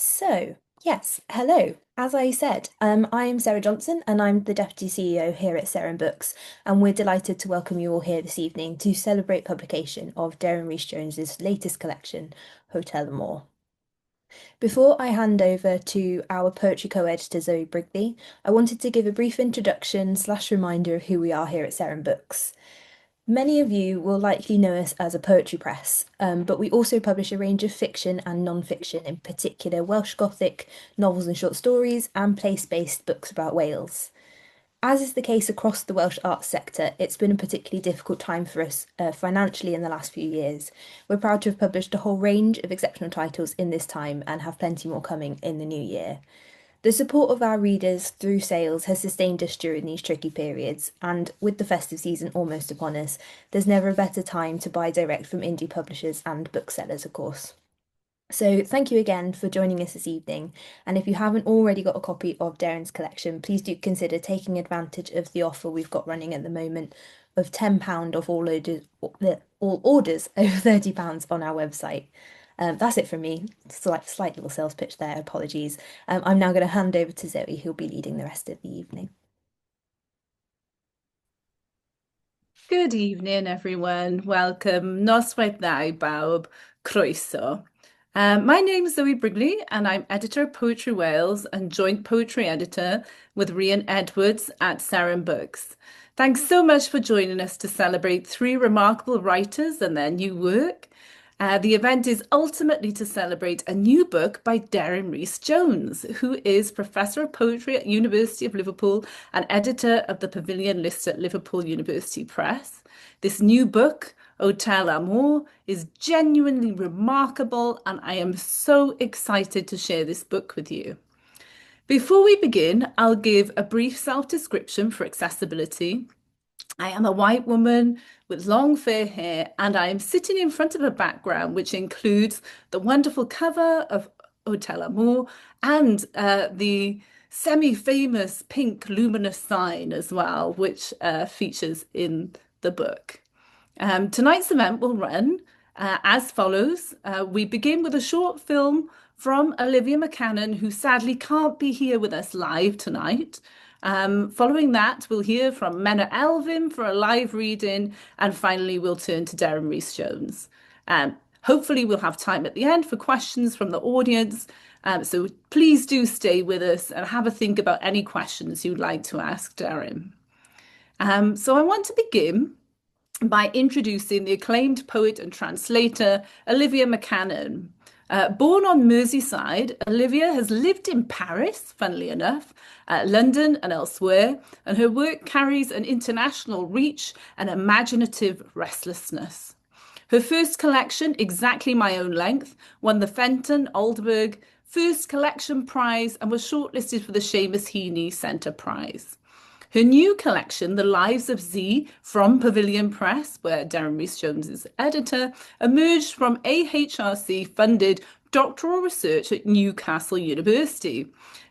Hello. As I said, I am Sarah Johnson and I'm the Deputy CEO here at Seren Books, and we're delighted to welcome you all here this evening to celebrate publication of Deryn Rees-Jones's latest collection, Hôtel Amour. Before I hand over to our poetry co-editor Zoe Brigley, I wanted to give a brief introduction slash reminder of who we are here at Seren Books. Many of you will likely know us as a poetry press, but we also publish a range of fiction and non-fiction, in particular Welsh Gothic novels and short stories, and place-based books about Wales. As is the case across the Welsh arts sector, it's been a particularly difficult time for us financially in the last few years. We're proud to have published a whole range of exceptional titles in this time and have plenty more coming in the new year. The support of our readers through sales has sustained us during these tricky periods, and with the festive season almost upon us, there's never a better time to buy direct from indie publishers and booksellers, of course. So thank you again for joining us this evening, and if you haven't already got a copy of Deryn's collection, please do consider taking advantage of the offer we've got running at the moment of £10 off all orders over £30 on our website. That's it from me. Slight little sales pitch there, apologies. I'm now going to hand over to Zoe, who'll be leading the rest of the evening. Good evening, everyone. Welcome. Noswaith dda bawb. Croeso. My name is Zoe Brigley, and I'm editor of Poetry Wales and joint poetry editor with Rhian Edwards at Seren Books. Thanks so much for joining us to celebrate three remarkable writers and their new work. The event is ultimately to celebrate a new book by Deryn Rees-Jones, who is Professor of Poetry at University of Liverpool and editor of the Pavilion list at Liverpool University Press. This new book, Hôtel Amour, is genuinely remarkable, and I am so excited to share this book with you. Before we begin, I'll give a brief self-description for accessibility. I am a white woman with long fair hair, and I am sitting in front of a background which includes the wonderful cover of Hôtel Amour and the semi-famous pink luminous sign as well, which features in the book. Tonight's event will run as follows. We begin with a short film from Olivia McCannon, who sadly can't be here with us live tonight. Following that, we'll hear from Menna Elfyn for a live reading, and finally we'll turn to Deryn Rees-Jones. Hopefully we'll have time at the end for questions from the audience, so please do stay with us and have a think about any questions you'd like to ask Deryn. So I want to begin by introducing the acclaimed poet and translator, Olivia McCannon. Born on Merseyside, Olivia has lived in Paris, funnily enough, London and elsewhere, and her work carries an international reach and imaginative restlessness. Her first collection, Exactly My Own Length, won the Fenton Aldberg First Collection Prize and was shortlisted for the Seamus Heaney Centre Prize. Her new collection, The Lives of Z, from Pavilion Press, where Deryn Rees-Jones is editor, emerged from AHRC-funded doctoral research at Newcastle University.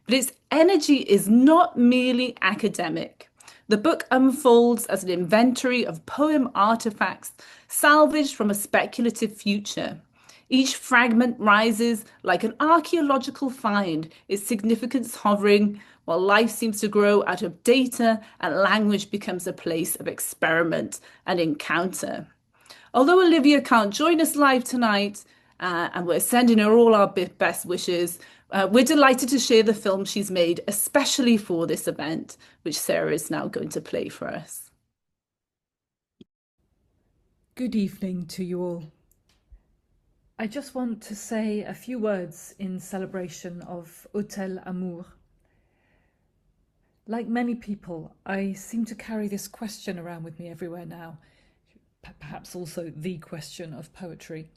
But its energy is not merely academic. The book unfolds as an inventory of poem artifacts salvaged from a speculative future. Each fragment rises like an archaeological find, its significance hovering, while life seems to grow out of data and language becomes a place of experiment and encounter. Although Olivia can't join us live tonight, and we're sending her all our best wishes, we're delighted to share the film she's made especially for this event, which Sarah is now going to play for us. Good evening to you all. I just want to say a few words in celebration of Hôtel Amour. Like many people, I seem to carry this question around with me everywhere now, perhaps also the question of poetry.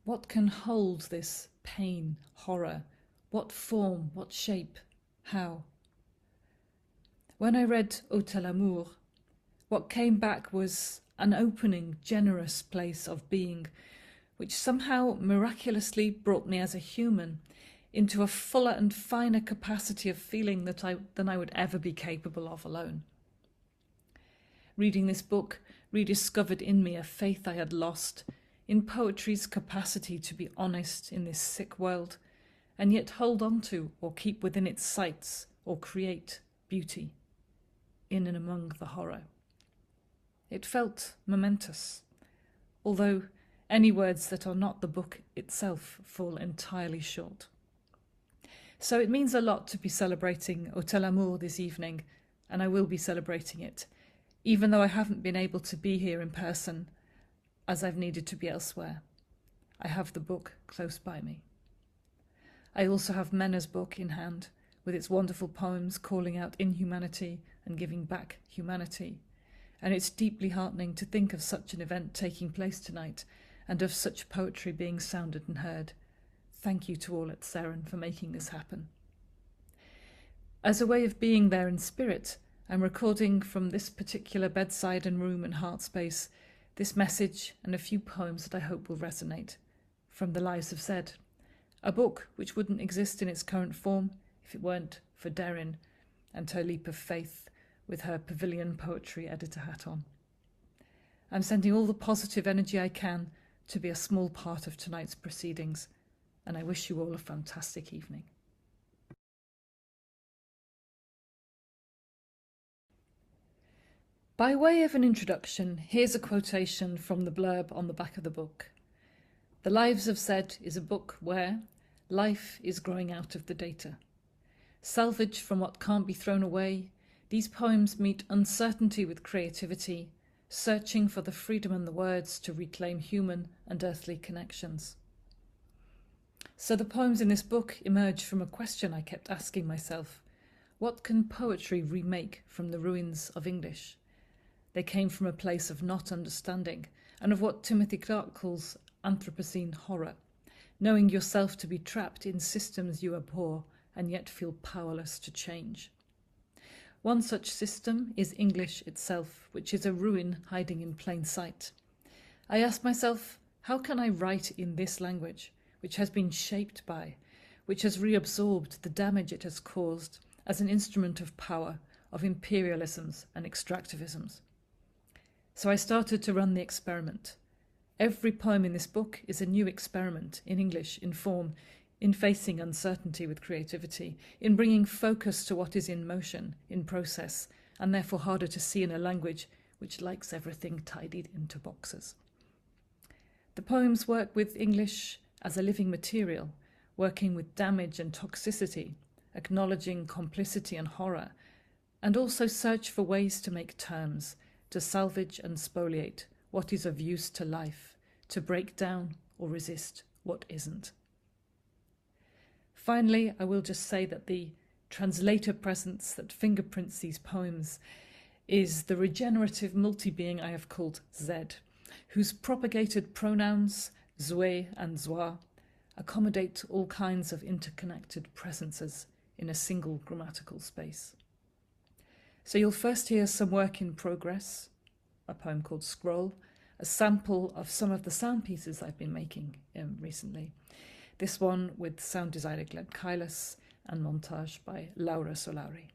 What can hold this pain, horror? What form, what shape, how? When I read Hôtel Amour, what came back was an opening, generous place of being, which somehow miraculously brought me as a human into a fuller and finer capacity of feeling than I would ever be capable of alone. Reading this book rediscovered in me a faith I had lost in poetry's capacity to be honest in this sick world and yet hold on to or keep within its sights or create beauty in and among the horror. It felt momentous, although any words that are not the book itself fall entirely short. So it means a lot to be celebrating Hôtel Amour this evening, and I will be celebrating it, even though I haven't been able to be here in person as I've needed to be elsewhere. I have the book close by me. I also have Menna's book in hand, with its wonderful poems calling out inhumanity and giving back humanity. And it's deeply heartening to think of such an event taking place tonight, and of such poetry being sounded and heard. Thank you to all at Seren for making this happen. As a way of being there in spirit, I'm recording from this particular bedside and room and heart space this message and a few poems that I hope will resonate from The Lives of Zed, a book which wouldn't exist in its current form if it weren't for Deryn and her leap of faith with her Pavilion Poetry editor hat on. I'm sending all the positive energy I can to be a small part of tonight's proceedings, and I wish you all a fantastic evening. By way of an introduction, here's a quotation from the blurb on the back of the book. The Lives of Zed is a book where life is growing out of the data. Salvaged from what can't be thrown away, these poems meet uncertainty with creativity, searching for the freedom and the words to reclaim human and earthly connections. So the poems in this book emerge from a question I kept asking myself. What can poetry remake from the ruins of English? They came from a place of not understanding and of what Timothy Clark calls Anthropocene horror, knowing yourself to be trapped in systems you abhor and yet feel powerless to change. One such system is English itself, which is a ruin hiding in plain sight. I ask myself, how can I write in this language, which has been shaped by, which has reabsorbed the damage it has caused as an instrument of power, of imperialisms and extractivisms? So I started to run the experiment. Every poem in this book is a new experiment in English, in form, in facing uncertainty with creativity, in bringing focus to what is in motion, in process, and therefore harder to see in a language which likes everything tidied into boxes. The poems work with English as a living material, working with damage and toxicity, acknowledging complicity and horror, and also search for ways to make terms, to salvage and spoliate what is of use to life, to break down or resist what isn't. Finally, I will just say that the translator presence that fingerprints these poems is the regenerative multi-being I have called Zed, whose propagated pronouns, Zwe and Zwa, accommodate all kinds of interconnected presences in a single grammatical space. So you'll first hear some work in progress, a poem called Scroll, a sample of some of the sound pieces I've been making recently. This one with sound designer Glenn Kylas and montage by Laura Solari.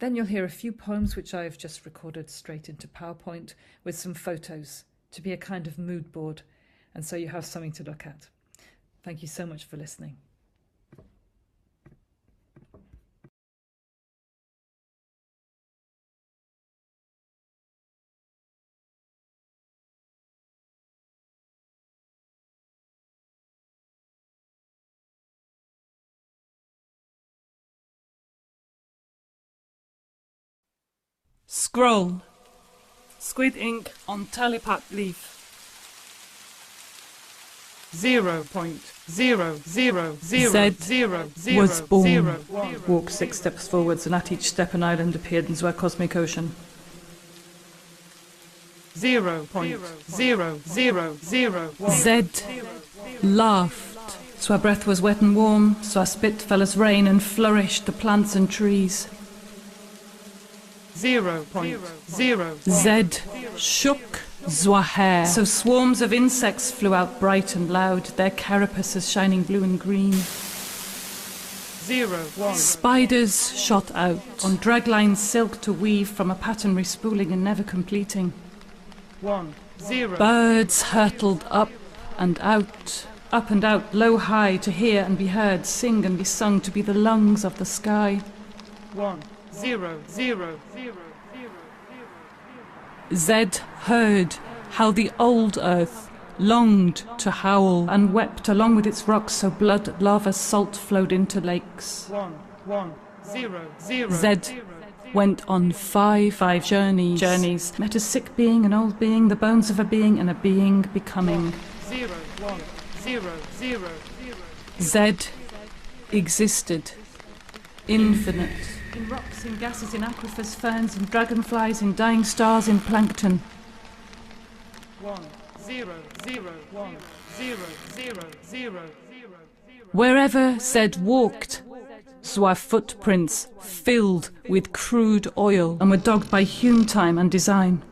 Then you'll hear a few poems which I've just recorded straight into PowerPoint with some photos to be a kind of mood board, and so you have something to look at. Thank you so much for listening. Scroll. Squid ink on telepat leaf. 0.00000 was born. Walked 6 steps forwards, and at each step an island appeared into a cosmic ocean. 0.000 Zed laughed. So our breath was wet and warm, so our spit fell as rain and flourished the plants and trees. 0.0 Zed shook Zwahair. So swarms of insects flew out bright and loud, their carapaces shining blue and green. 0.1 Spiders shot out on dragline silk to weave from a pattern respooling and never completing. 1 0 Birds hurtled up and out, Up and out, low high, to hear and be heard, sing and be sung, to be the lungs of the sky. 1 0 0 Zed heard how the old earth longed to howl and wept along with its rocks, so blood, lava, salt flowed into lakes. 1 0 0 Zed went on five journeys, met a sick being, an old being, the bones of a being, and a being becoming. 0 1 0 0 Zed existed, infinite, in rocks, in gases, in aquifers, ferns, in dragonflies, in dying stars, in plankton. 1 0 0 1 0 0 0 Wherever Zed walked, saw footprints filled with crude oil and were dogged by hewn time and design.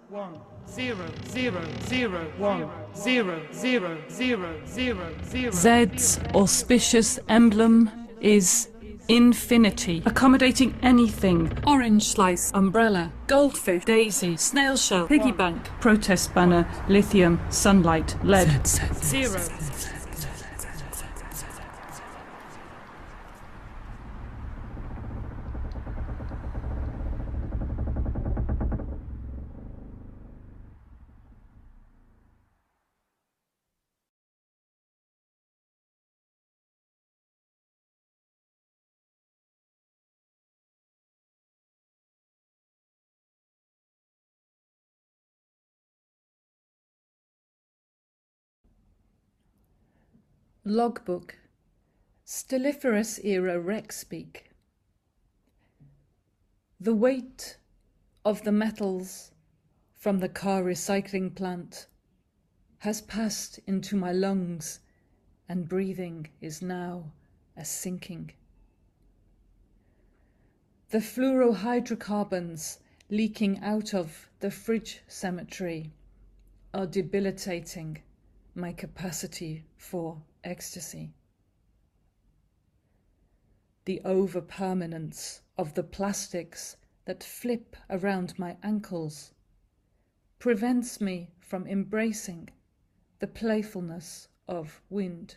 1 0 0 0 1 0 0 0 0 0 Zed's auspicious emblem is infinity, accommodating anything. Orange slice, umbrella, goldfish, daisy, snail shell, piggy bank, protest banner, lithium, sunlight, lead. 0 Logbook, Stelliferous era wreck speak. The weight of the metals from the car recycling plant has passed into my lungs, and breathing is now a sinking. The fluorohydrocarbons leaking out of the fridge cemetery are debilitating my capacity for ecstasy. The overpermanence of the plastics that flip around my ankles prevents me from embracing the playfulness of wind.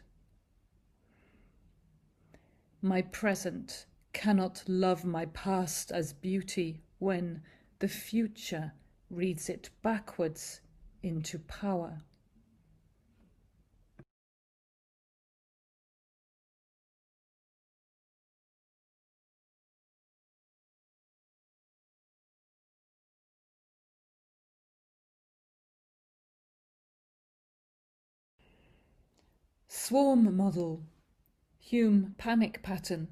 My present cannot love my past as beauty when the future reads it backwards into power. Swarm model, Hume panic pattern.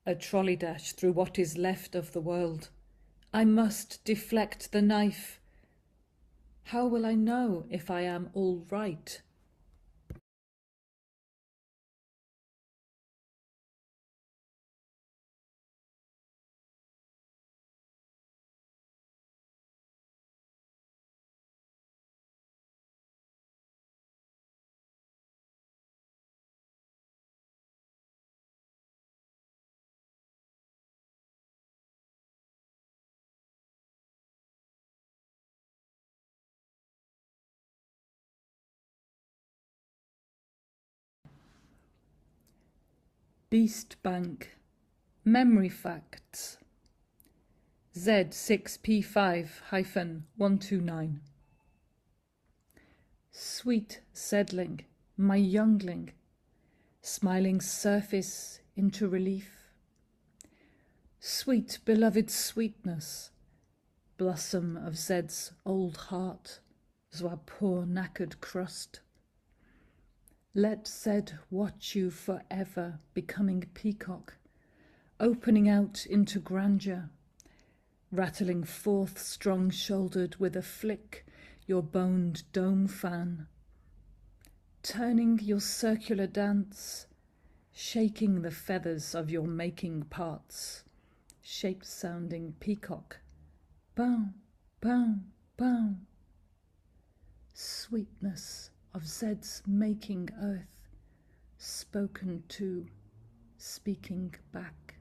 A trolley dash through what is left of the world. I must deflect the knife. How will I know if I am all right? Beast Bank, Memory Facts, Z6P5-129. Sweet seedling, my youngling, smiling surface into relief. Sweet beloved sweetness, blossom of Zed's old heart, Zwa poor knackered crust. Let Zed watch you forever, becoming peacock, opening out into grandeur, rattling forth strong-shouldered with a flick your boned dome fan, turning your circular dance, shaking the feathers of your making parts, shape-sounding peacock, bow, bow, bow. Sweetness of Zed's making earth, spoken to, speaking back.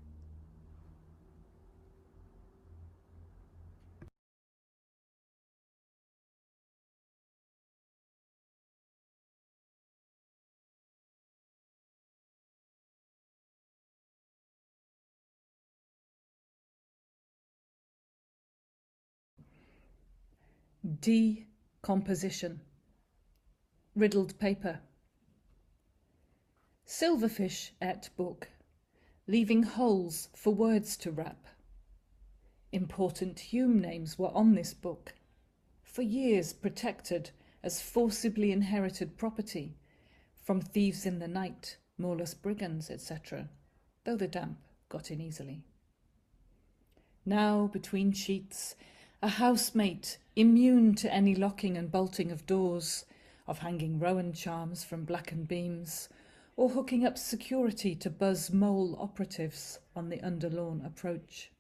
Decomposition. Riddled paper. Silverfish ate book, leaving holes for words to wrap. Important Hume names were on this book, for years protected as forcibly inherited property from thieves in the night, Morlus brigands, etc., though the damp got in easily. Now, between sheets, a housemate immune to any locking and bolting of doors, of hanging Rowan charms from blackened beams, or hooking up security to buzz mole operatives on the underlawn approach.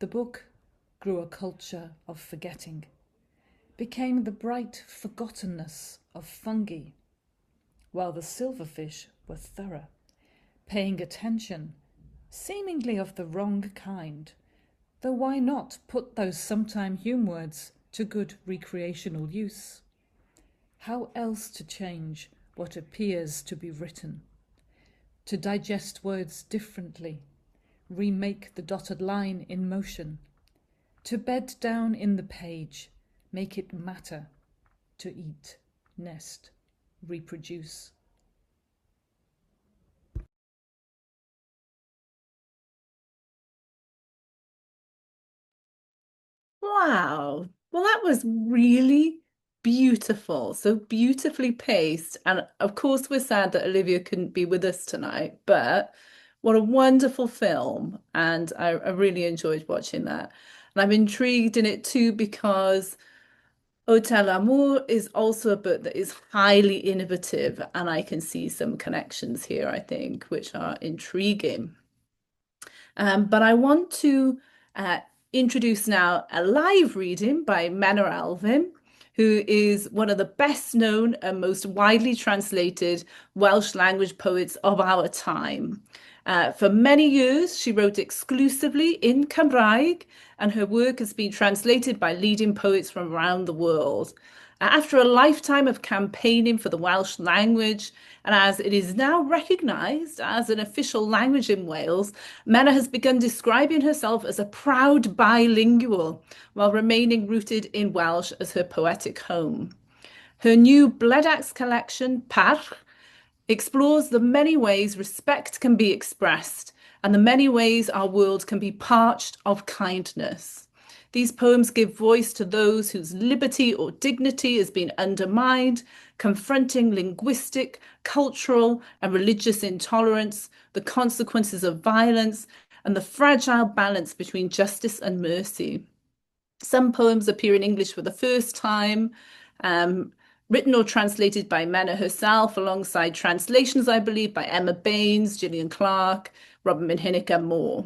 The book grew a culture of forgetting, became the bright forgottenness of fungi, while the silverfish were thorough, paying attention, seemingly of the wrong kind, though why not put those sometime Hume words to good recreational use? How else to change what appears to be written? To digest words differently, remake the dotted line in motion, to bed down in the page, make it matter, to eat, nest, reproduce. Wow. Well, that was really beautiful. So beautifully paced. And of course, we're sad that Olivia couldn't be with us tonight, but what a wonderful film. And I really enjoyed watching that. And I'm intrigued in it too because Hôtel Amour is also a book that is highly innovative. And I can see some connections here, I think, which are intriguing. But I want to uh, introduce now a live reading by Menna Elfyn, who is one of the best known and most widely translated Welsh language poets of our time. For many years, she wrote exclusively in Cymraeg, and her work has been translated by leading poets from around the world. After a lifetime of campaigning for the Welsh language, and as it is now recognised as an official language in Wales, Menna has begun describing herself as a proud bilingual while remaining rooted in Welsh as her poetic home. Her new Bledax collection, Parch, explores the many ways respect can be expressed and the many ways our world can be parched of kindness. These poems give voice to those whose liberty or dignity has been undermined, confronting linguistic, cultural, and religious intolerance, the consequences of violence, and the fragile balance between justice and mercy. Some poems appear in English for the first time, written or translated by Menna herself, alongside translations, I believe, by Emma Baines, Gillian Clark, Robin Minhinnick, and more.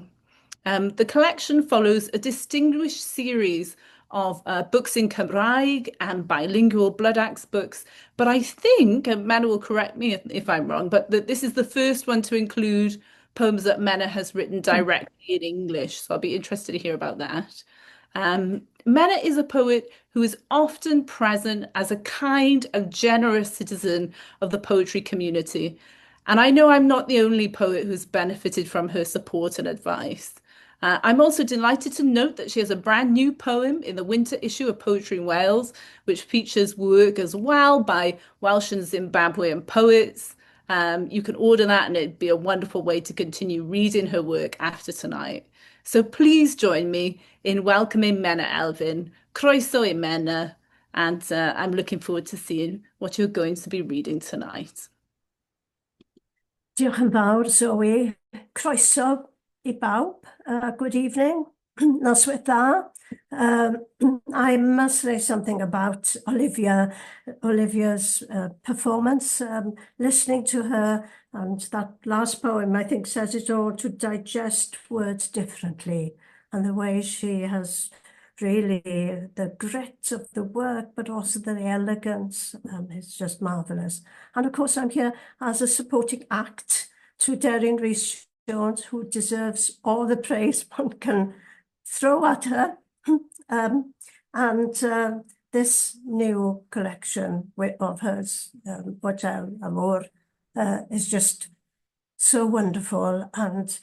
The collection follows a distinguished series of books in Cymraeg and bilingual Bloodaxe books. But I think, and Menna will correct me if I'm wrong, but that this is the first one to include poems that Menna has written directly in English. So I'll be interested to hear about that. Menna is a poet who is often present as a kind and generous citizen of the poetry community. And I know I'm not the only poet who's benefited from her support and advice. I'm also delighted to note that she has a brand new poem in the winter issue of Poetry in Wales, which features work as well by Welsh and Zimbabwean poets. You can order that and it'd be a wonderful way to continue reading her work after tonight. So please join me in welcoming Menna Elfyn. Croeso I Menna, and I'm looking forward to seeing what you're going to be reading tonight. Diolch yn fawr, Zoe. Croeso I bawb. Good evening. Noswaith dda. I must say something about Olivia's performance. Listening to her, and that last poem, I think, says it all, to digest words differently. And the way she has really the grit of the work, but also the elegance. It's just marvellous. And of course, I'm here as a supporting act to Deryn Rees-Jones, who deserves all the praise one can throw at her. This new collection of hers, Hôtel Amour, is just so wonderful. And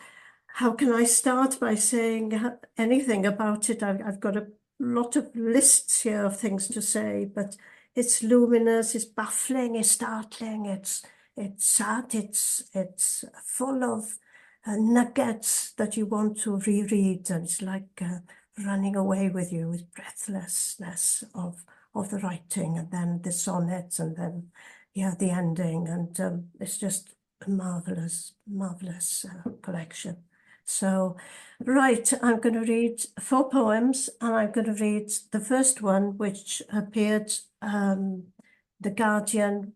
how can I start by saying anything about it? I've got a lot of lists here of things to say, but it's luminous, it's baffling, it's startling, it's sad, it's full of nuggets that you want to reread, and it's like running away with you with breathlessness of the writing, and then the sonnets, and then yeah, the ending, and it's just a marvelous, marvelous collection. So, right, I'm going to read 4 poems, and I'm going to read the first one, which appeared the Guardian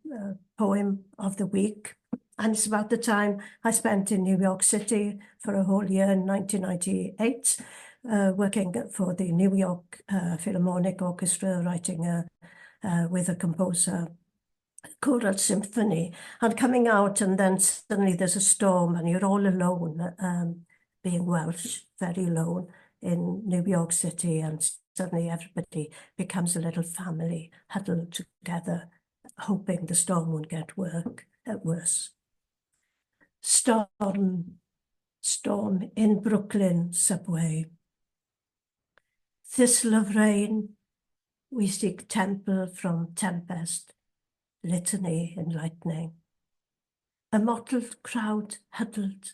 poem of the week. And it's about the time I spent in New York City for a whole year in 1998, working for the New York Philharmonic Orchestra, writing with a composer choral symphony, and coming out, and then suddenly there's a storm and you're all alone, being Welsh, very alone in New York City, and suddenly everybody becomes a little family huddled together, hoping the storm won't get worse. Storm in Brooklyn subway. Thistle of rain, we seek temple from tempest, litany in lightning. A mottled crowd huddled,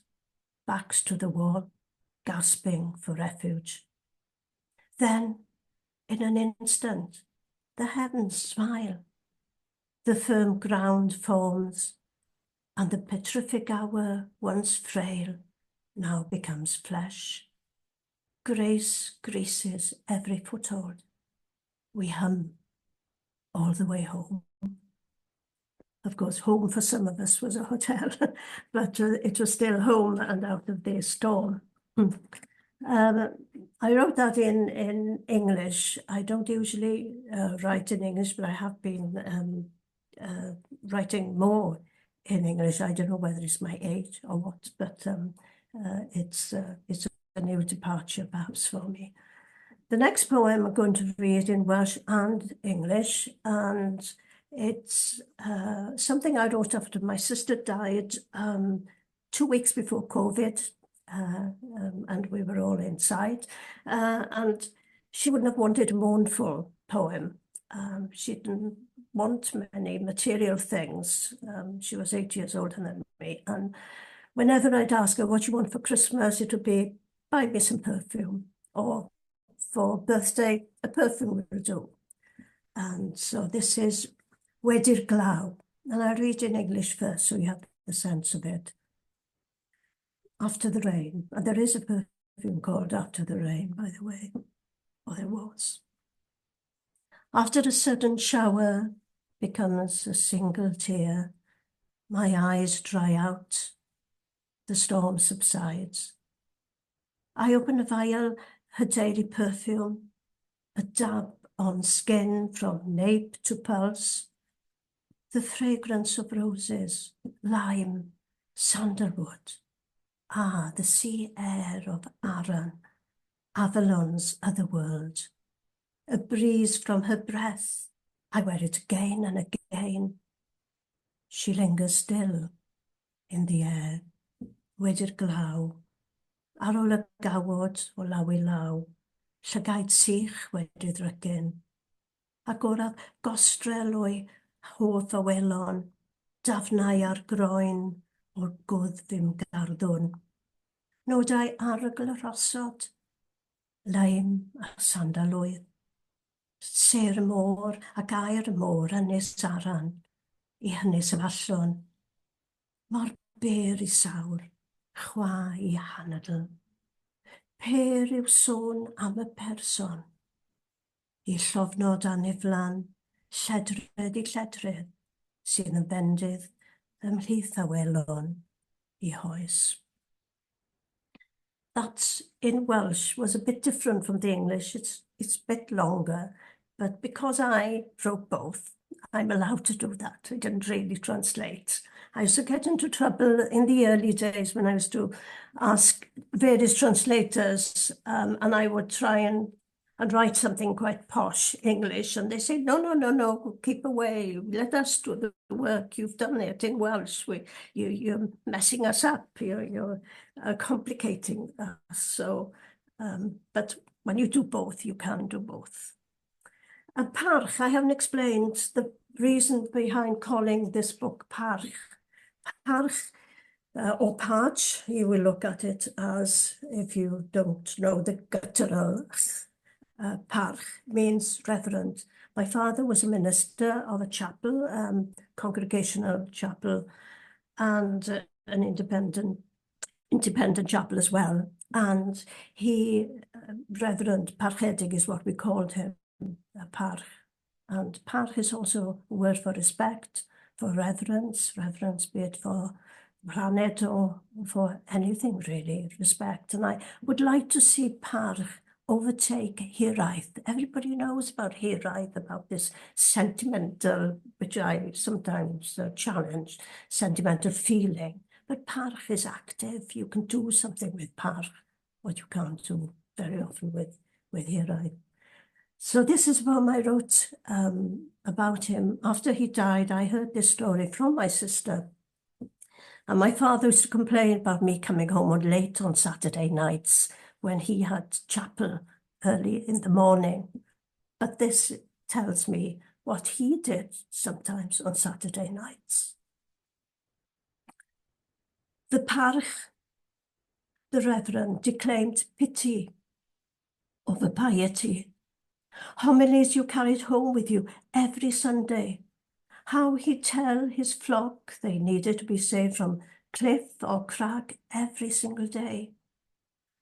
backs to the wall, gasping for refuge. Then, in an instant, the heavens smile. The firm ground forms, and the petrific hour, once frail, now becomes flesh. Grace greases every foothold. We hum all the way home. Of course, home for some of us was a hotel, but it was still home and out of the storm. I wrote that in English. I don't usually write in English, but I have been writing more in English. I don't know whether it's my age or what, but it's a new departure perhaps for me. The next poem I'm going to read in Welsh and English, and it's something I wrote after my sister died 2 weeks before COVID, and we were all inside, and she wouldn't have wanted a mournful poem. She didn't want many material things. She was 8 years older than me, and whenever I'd ask her what you want for Christmas, it would be, buy me some perfume, or for birthday, a perfume will do. And so this is Wedi'r Glaw, and I read in English first so you have the sense of it. After the rain, and there is a perfume called After the Rain, by the way, or there was. After a sudden shower becomes a single tear, my eyes dry out, the storm subsides. I open a vial, her daily perfume, a dab on skin from nape to pulse, the fragrance of roses, lime, sandalwood. Ah, the sea air of Arran, Avalon's other world. A breeze from her breath, I wear it again and again. She lingers still in the air, Wedi'r Glaw, ar ôl y gawod o law I law, llygaid sych wedi ddrygyn, ac o'r gostrel o'i hoff awelon, dafnau ar groen o'r gwdd fym garddwn. Nodau arogl y rosod, laim a sandalwydd, ser y môr ac air y môr ynys Aran, I hynny sefallon, mor ber I sawr, chwa I hanadl. Per yw sôn am y person, I llofnod aniflan, lledred I lledred, sydd yn bendydd ymhlith a welon I hoes. That in Welsh was a bit different from the English. It's a bit longer, but because I wrote both, I'm allowed to do that. I didn't really translate. I used to get into trouble in the early days when I used to ask various translators, and I would try and write something quite posh English, and they say, no, keep away. Let us do the work. You've done it in Welsh. You're messing us up. You're complicating us. So, but when you do both, you can do both. And parch, I haven't explained the reason behind calling this book parch. Parch, or parch, you will look at it as, if you don't know the guttural, parch means reverend. My father was a minister of a chapel, congregational chapel, and an independent chapel as well. And he, Reverend Parchedig is what we called him, parch. And parch is also a word for respect, for reverence, be it for planet or for anything really, respect. And I would like to see parch overtake hiraeth. Everybody knows about hiraeth, about this sentimental, which I sometimes challenge, sentimental feeling. But parch is active. You can do something with parch, what you can't do very often with hiraeth. So this is what I wrote about him. After he died, I heard this story from my sister. And my father used to complain about me coming home late on Saturday nights when he had chapel early in the morning. But this tells me what he did sometimes on Saturday nights. The parch, the reverend, declaimed pity over piety. Homilies you carried home with you every Sunday. How he'd tell his flock they needed to be saved from cliff or crag every single day.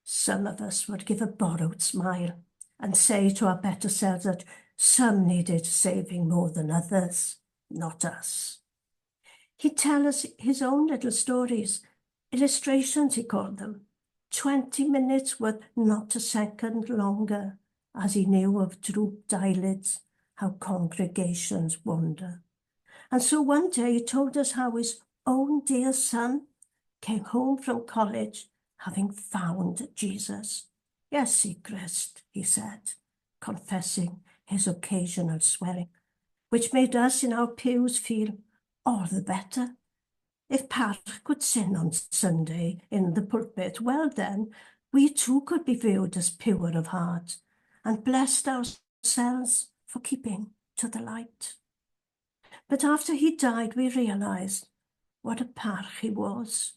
Some of us would give a borrowed smile and say to our better selves that some needed saving more than others, not us. He'd tell us his own little stories, illustrations he called them, 20 minutes worth not a second longer, as he knew of drooped eyelids, how congregations wander. And so one day he told us how his own dear son came home from college having found Jesus. Yes, Christ, he said, confessing his occasional swearing, which made us in our pews feel all the better. If parch could sin on Sunday in the pulpit, well then, we too could be viewed as pure of heart and blessed ourselves for keeping to the light. But after he died, we realized what a parch he was.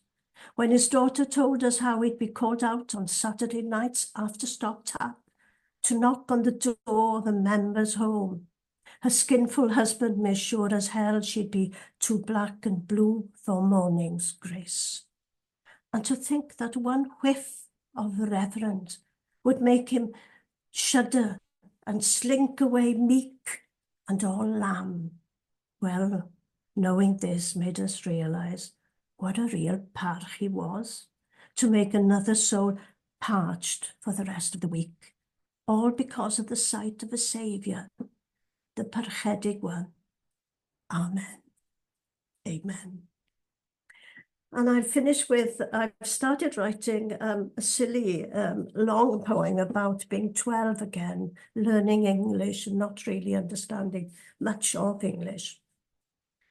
When his daughter told us how he'd be called out on Saturday nights after stop tap to knock on the door of a member's home, her skinful husband made sure as hell she'd be too black and blue for morning's grace. And to think that one whiff of reverence would make him shudder and slink away meek and all lamb. Well, knowing this made us realize what a real parch he was, to make another soul parched for the rest of the week, all because of the sight of a Saviour, the parchedig one. Amen. Amen. And I've started writing a silly, long poem about being 12 again, learning English and not really understanding much of English.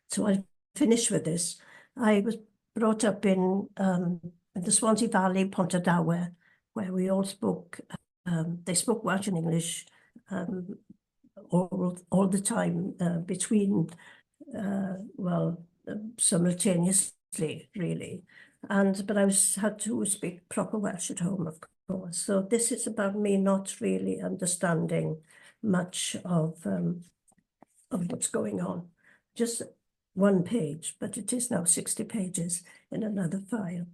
So I'll finish with this. I was brought up in the Swansea Valley, Pontardawe, where we all spoke, they spoke Welsh and English all the time between, simultaneously, really. But I had to speak proper Welsh at home, of course. So this is about me not really understanding much of what's going on. Just one page, but it is now 60 pages in another file.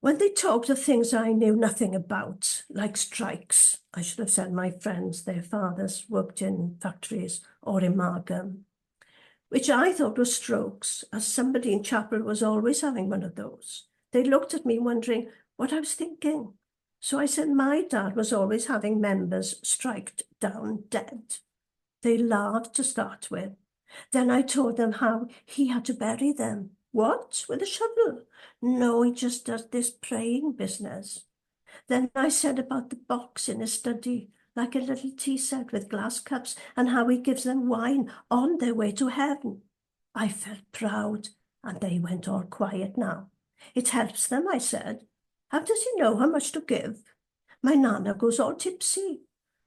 When they talked of things I knew nothing about, like strikes, I should have said my friends, their fathers worked in factories or in Margam, which I thought were strokes, as somebody in chapel was always having one of those. They looked at me wondering what I was thinking. So I said my dad was always having members striked down dead. They laughed to start with. Then I told them how he had to bury them. What? With a shovel? No, he just does this praying business. Then I said about the box in his study, like a little tea set with glass cups, and how he gives them wine on their way to heaven. I felt proud, and they went all quiet now. It helps them, I said. How does he know how much to give? My nana goes all tipsy.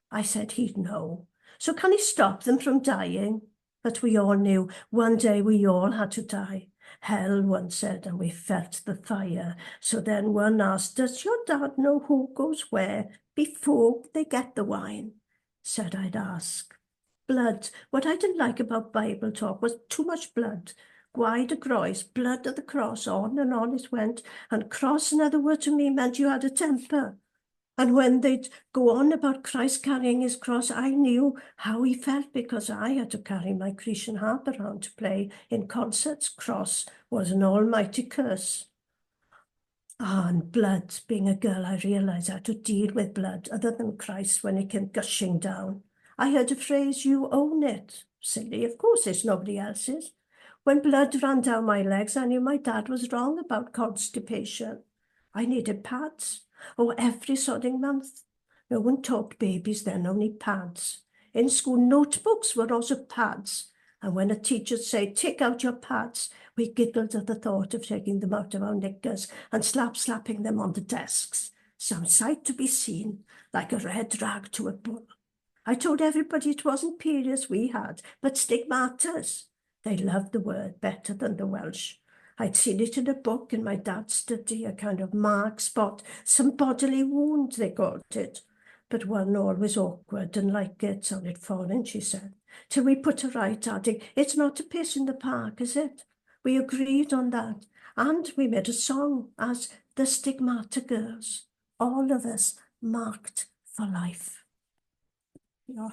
I said he'd know. So can he stop them from dying? But we all knew one day we all had to die. Hell, one said, and we felt the fire. So then one asked, does your dad know who goes where before they get the wine? Said I'd ask. Blood. What I didn't like about Bible talk was too much blood. Gwaed y groes, blood of the cross, on it went. And cross, another word to me, meant you had a temper. And when they'd go on about Christ carrying his cross, I knew how he felt because I had to carry my Grecian harp around to play in concerts. Cross was an almighty curse. Ah, and blood. Being a girl, I realised I had to deal with blood other than Christ when it came gushing down. I heard a phrase, you own it. Silly, of course it's nobody else's. When blood ran down my legs, I knew my dad was wrong about constipation. I needed pads. Oh, every sodding month. No one taught babies then, only pads. In school, notebooks were also pads. And when a teacher'd say, take out your pads, we giggled at the thought of taking them out of our knickers and slapping them on the desks. Some sight to be seen, like a red rag to a bull. I told everybody it wasn't periods we had, but stigmatas. They loved the word better than the Welsh. I'd seen it in a book in my dad's study, a kind of mark spot, some bodily wound, they called it. But one always awkward and like it sounded foreign, she said. Till we put her right, adding, it's not a piss in the park, is it? We agreed on that, and we made a song as the Stigmata Girls, all of us marked for life. Yeah.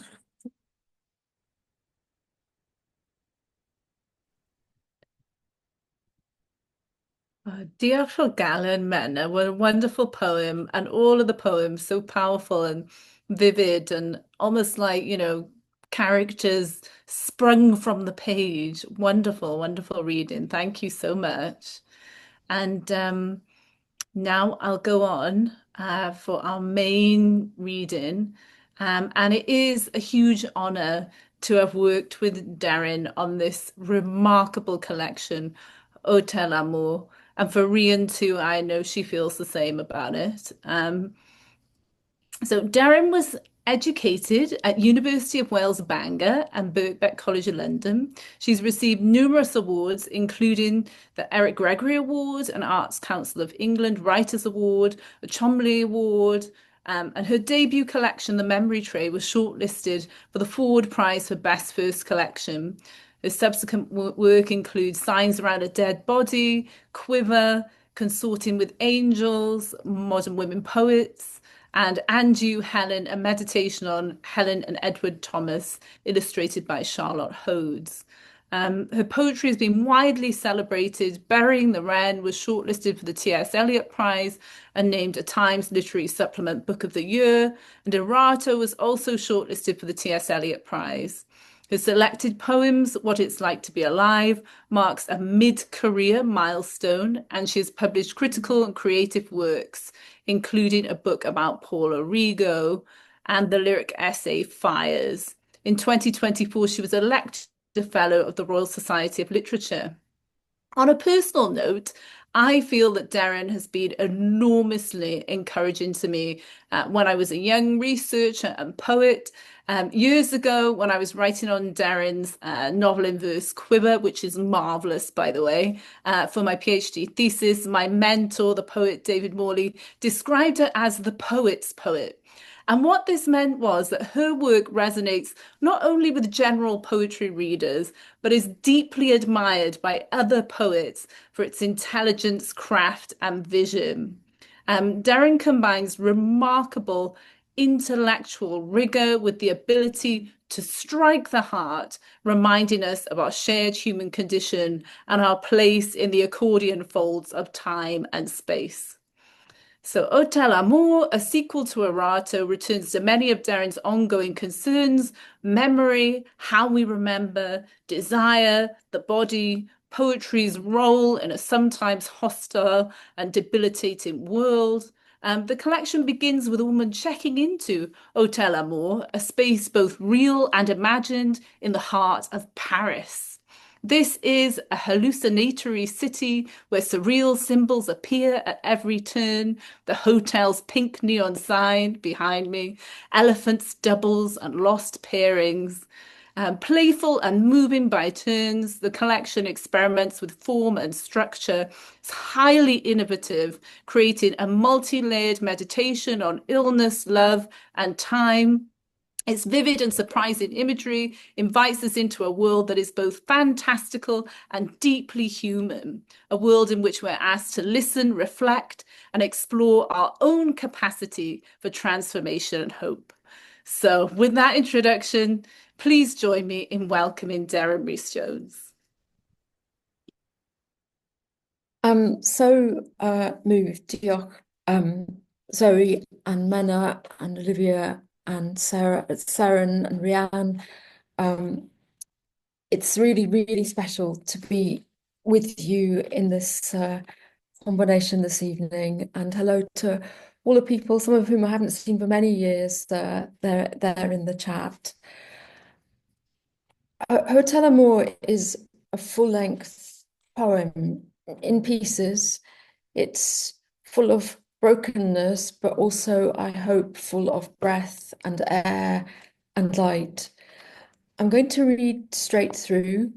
Diolch o galon, Menna. What a wonderful poem, and all of the poems so powerful and vivid, and almost like, characters sprung from the page. Wonderful, wonderful reading. Thank you so much. And now I'll go on for our main reading. And it is a huge honor to have worked with Deryn on this remarkable collection, Hôtel Amour. And for Rian too, I know she feels the same about it. So Deryn was educated at University of Wales Bangor and Birkbeck College of London. She's received numerous awards, including the Eric Gregory Award, an Arts Council of England Writers Award, a Cholmondeley Award, and her debut collection, The Memory Tray, was shortlisted for the Forward Prize for Best First Collection. Her subsequent work includes Signs Around a Dead Body, Quiver, Consorting with Angels, Modern Women Poets, and And Helen, a meditation on Helen and Edward Thomas, illustrated by Charlotte Hodes. Her poetry has been widely celebrated. Burying the Wren was shortlisted for the T.S. Eliot Prize and named a Times Literary Supplement Book of the Year. And Errata was also shortlisted for the T.S. Eliot Prize. Her selected poems, What It's Like to Be Alive, marks a mid-career milestone, and she has published critical and creative works, including a book about Paul Arrigo and the lyric essay Fires. In 2024, she was elected a Fellow of the Royal Society of Literature. On a personal note, I feel that Deryn has been enormously encouraging to me when I was a young researcher and poet. Years ago, when I was writing on Deryn's novel in verse Quiver, which is marvelous, by the way, for my PhD thesis, my mentor, the poet David Morley, described her as the poet's poet. And what this meant was that her work resonates not only with general poetry readers, but is deeply admired by other poets for its intelligence, craft, and vision. Deryn combines remarkable intellectual rigor with the ability to strike the heart, reminding us of our shared human condition and our place in the accordion folds of time and space. So Hôtel Amour, a sequel to Errata, returns to many of Deryn's ongoing concerns: memory, how we remember, desire, the body, poetry's role in a sometimes hostile and debilitating world. The collection begins with a woman checking into Hôtel Amour, a space both real and imagined in the heart of Paris. This is a hallucinatory city where surreal symbols appear at every turn. The hotel's pink neon sign behind me, elephants, doubles, and lost pairings. Playful and moving by turns, the collection experiments with form and structure. It's highly innovative, creating a multi-layered meditation on illness, love, and time. Its vivid and surprising imagery invites us into a world that is both fantastical and deeply human, a world in which we're asked to listen, reflect, and explore our own capacity for transformation and hope. So, with that introduction, please join me in welcoming Deryn Rees-Jones. Moved. Diolch, Zoe and Menna and Olivia and Seren and Rianne. It's really, really special to be with you in this combination this evening. And hello to all the people, some of whom I haven't seen for many years. They're in the chat. Hôtel Amour is a full-length poem in pieces. It's full of brokenness, but also, I hope, full of breath and air and light. I'm going to read straight through.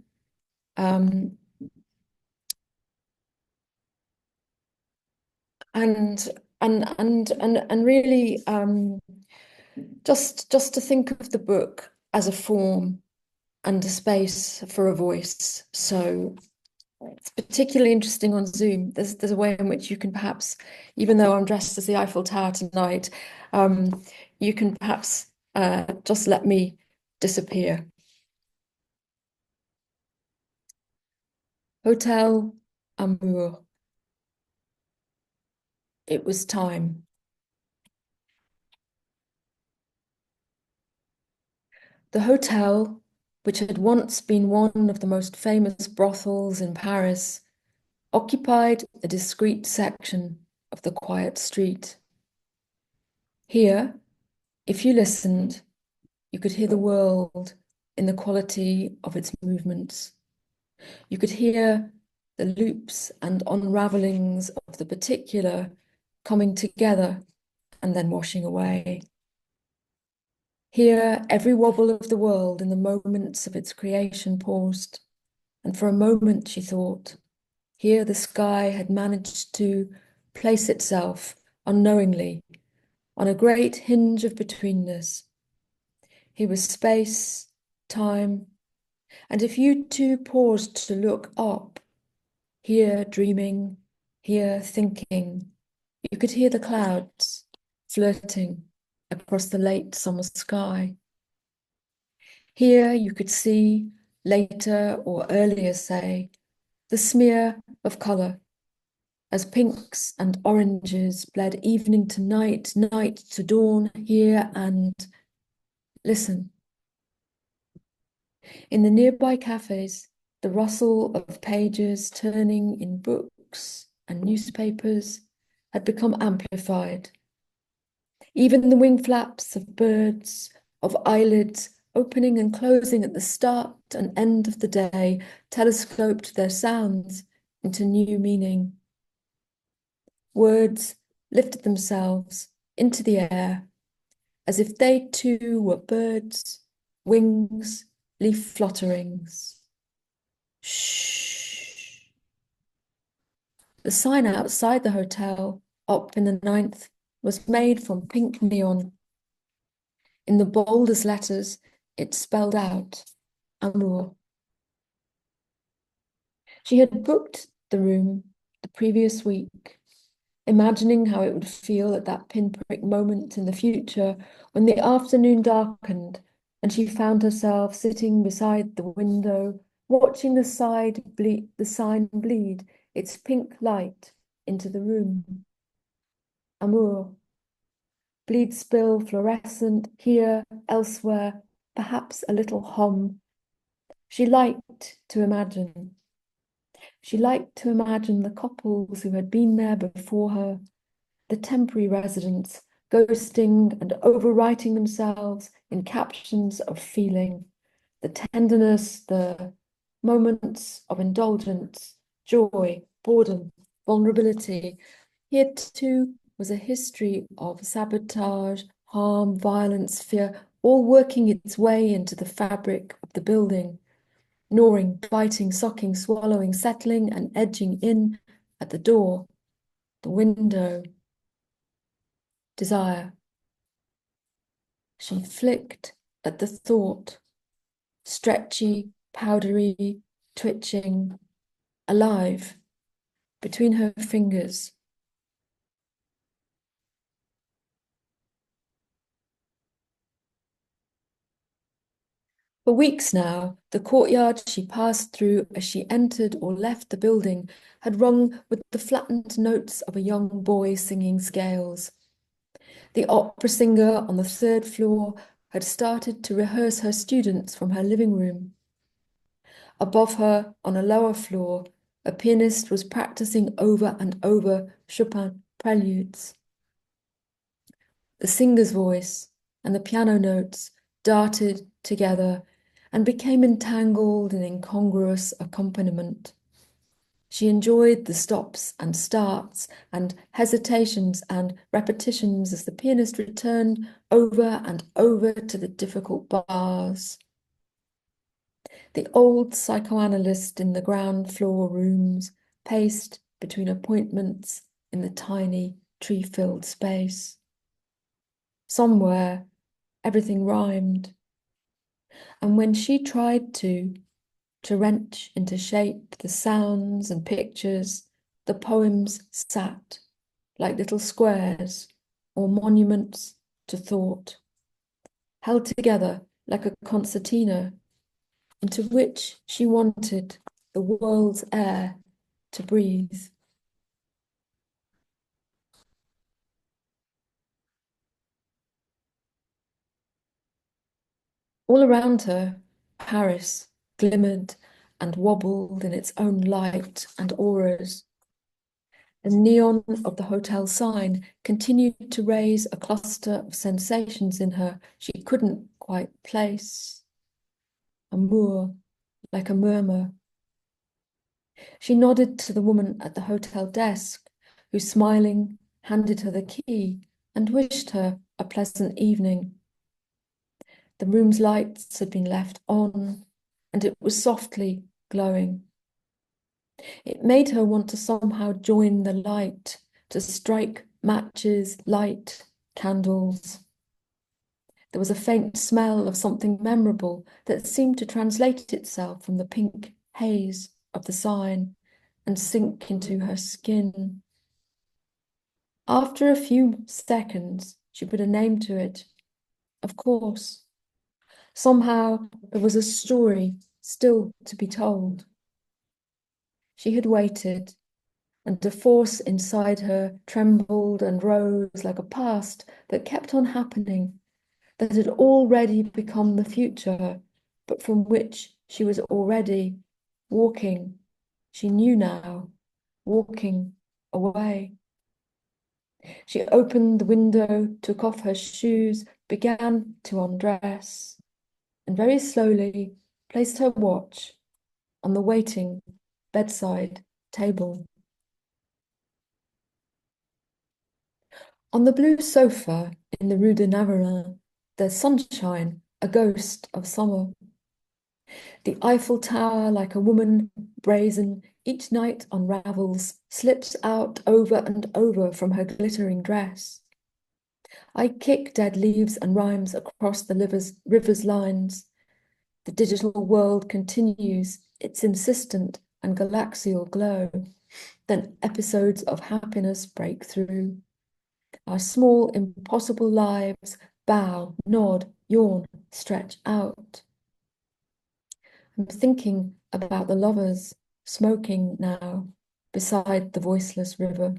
And really just to think of the book as a form and a space for a voice. So it's particularly interesting on Zoom. There's a way in which you can perhaps, even though I'm dressed as the Eiffel Tower tonight, you can perhaps just let me disappear. Hôtel Amour. It was time. The hotel, which had once been one of the most famous brothels in Paris, occupied a discreet section of the quiet street. Here, if you listened, you could hear the world in the quality of its movements. You could hear the loops and unravelings of the particular coming together and then washing away. Here, every wobble of the world in the moments of its creation paused, and for a moment she thought, here the sky had managed to place itself unknowingly on a great hinge of betweenness. Here was space, time, and if you too paused to look up, here dreaming, here thinking, you could hear the clouds flirting across the late summer sky. Here you could see, later or earlier say, the smear of colour, as pinks and oranges bled evening to night, night to dawn, here and listen. In the nearby cafes, the rustle of pages turning in books and newspapers had become amplified. Even the wing flaps of birds, of eyelids opening and closing at the start and end of the day, telescoped their sounds into new meaning. Words lifted themselves into the air, as if they too were birds, wings, leaf flutterings. Shh. The sign outside the hotel, up in the 9th, was made from pink neon. In the boldest letters, it spelled out Amour. She had booked the room the previous week, imagining how it would feel at that pinprick moment in the future when the afternoon darkened and she found herself sitting beside the window, watching the sign bleed its pink light into the room. Amour. Bleed spill fluorescent here, elsewhere, perhaps a little hum. She liked to imagine. She liked to imagine the couples who had been there before her, the temporary residents, ghosting and overwriting themselves in captions of feeling, the tenderness, the moments of indulgence, joy, boredom, vulnerability. Here too was a history of sabotage, harm, violence, fear, all working its way into the fabric of the building, gnawing, biting, sucking, swallowing, settling, and edging in at the door, the window. Desire. She flicked at the thought, stretchy, powdery, twitching, alive, between her fingers. For weeks now, the courtyard she passed through as she entered or left the building had rung with the flattened notes of a young boy singing scales. The opera singer on the third floor had started to rehearse her students from her living room. Above her, on a lower floor, a pianist was practicing over and over Chopin preludes. The singer's voice and the piano notes darted together and became entangled in incongruous accompaniment. She enjoyed the stops and starts and hesitations and repetitions as the pianist returned over and over to the difficult bars. The old psychoanalyst in the ground floor rooms paced between appointments in the tiny tree-filled space. Somewhere, everything rhymed. And when she tried to wrench into shape the sounds and pictures, the poems sat like little squares or monuments to thought, held together like a concertina into which she wanted the world's air to breathe. All around her, Paris glimmered and wobbled in its own light and auras. The neon of the hotel sign continued to raise a cluster of sensations in her she couldn't quite place. Amour, like a murmur. She nodded to the woman at the hotel desk, who, smiling, handed her the key and wished her a pleasant evening. The room's lights had been left on, and it was softly glowing. It made her want to somehow join the light, to strike matches, light, candles. There was a faint smell of something memorable that seemed to translate itself from the pink haze of the sign and sink into her skin. After a few seconds, she put a name to it. Of course. Somehow there was a story still to be told. She had waited, and the force inside her trembled and rose like a past that kept on happening, that had already become the future, but from which she was already walking. She knew now, walking away. She opened the window, took off her shoes, began to undress, and very slowly placed her watch on the waiting bedside table. On the blue sofa in the Rue de Navarin, there's sunshine, a ghost of summer. The Eiffel Tower, like a woman brazen, each night unravels, slips out over and over from her glittering dress. I kick dead leaves and rhymes across the river's lines. The digital world continues its insistent and galaxial glow. Then episodes of happiness break through. Our small, impossible lives bow, nod, yawn, stretch out. I'm thinking about the lovers smoking now beside the voiceless river.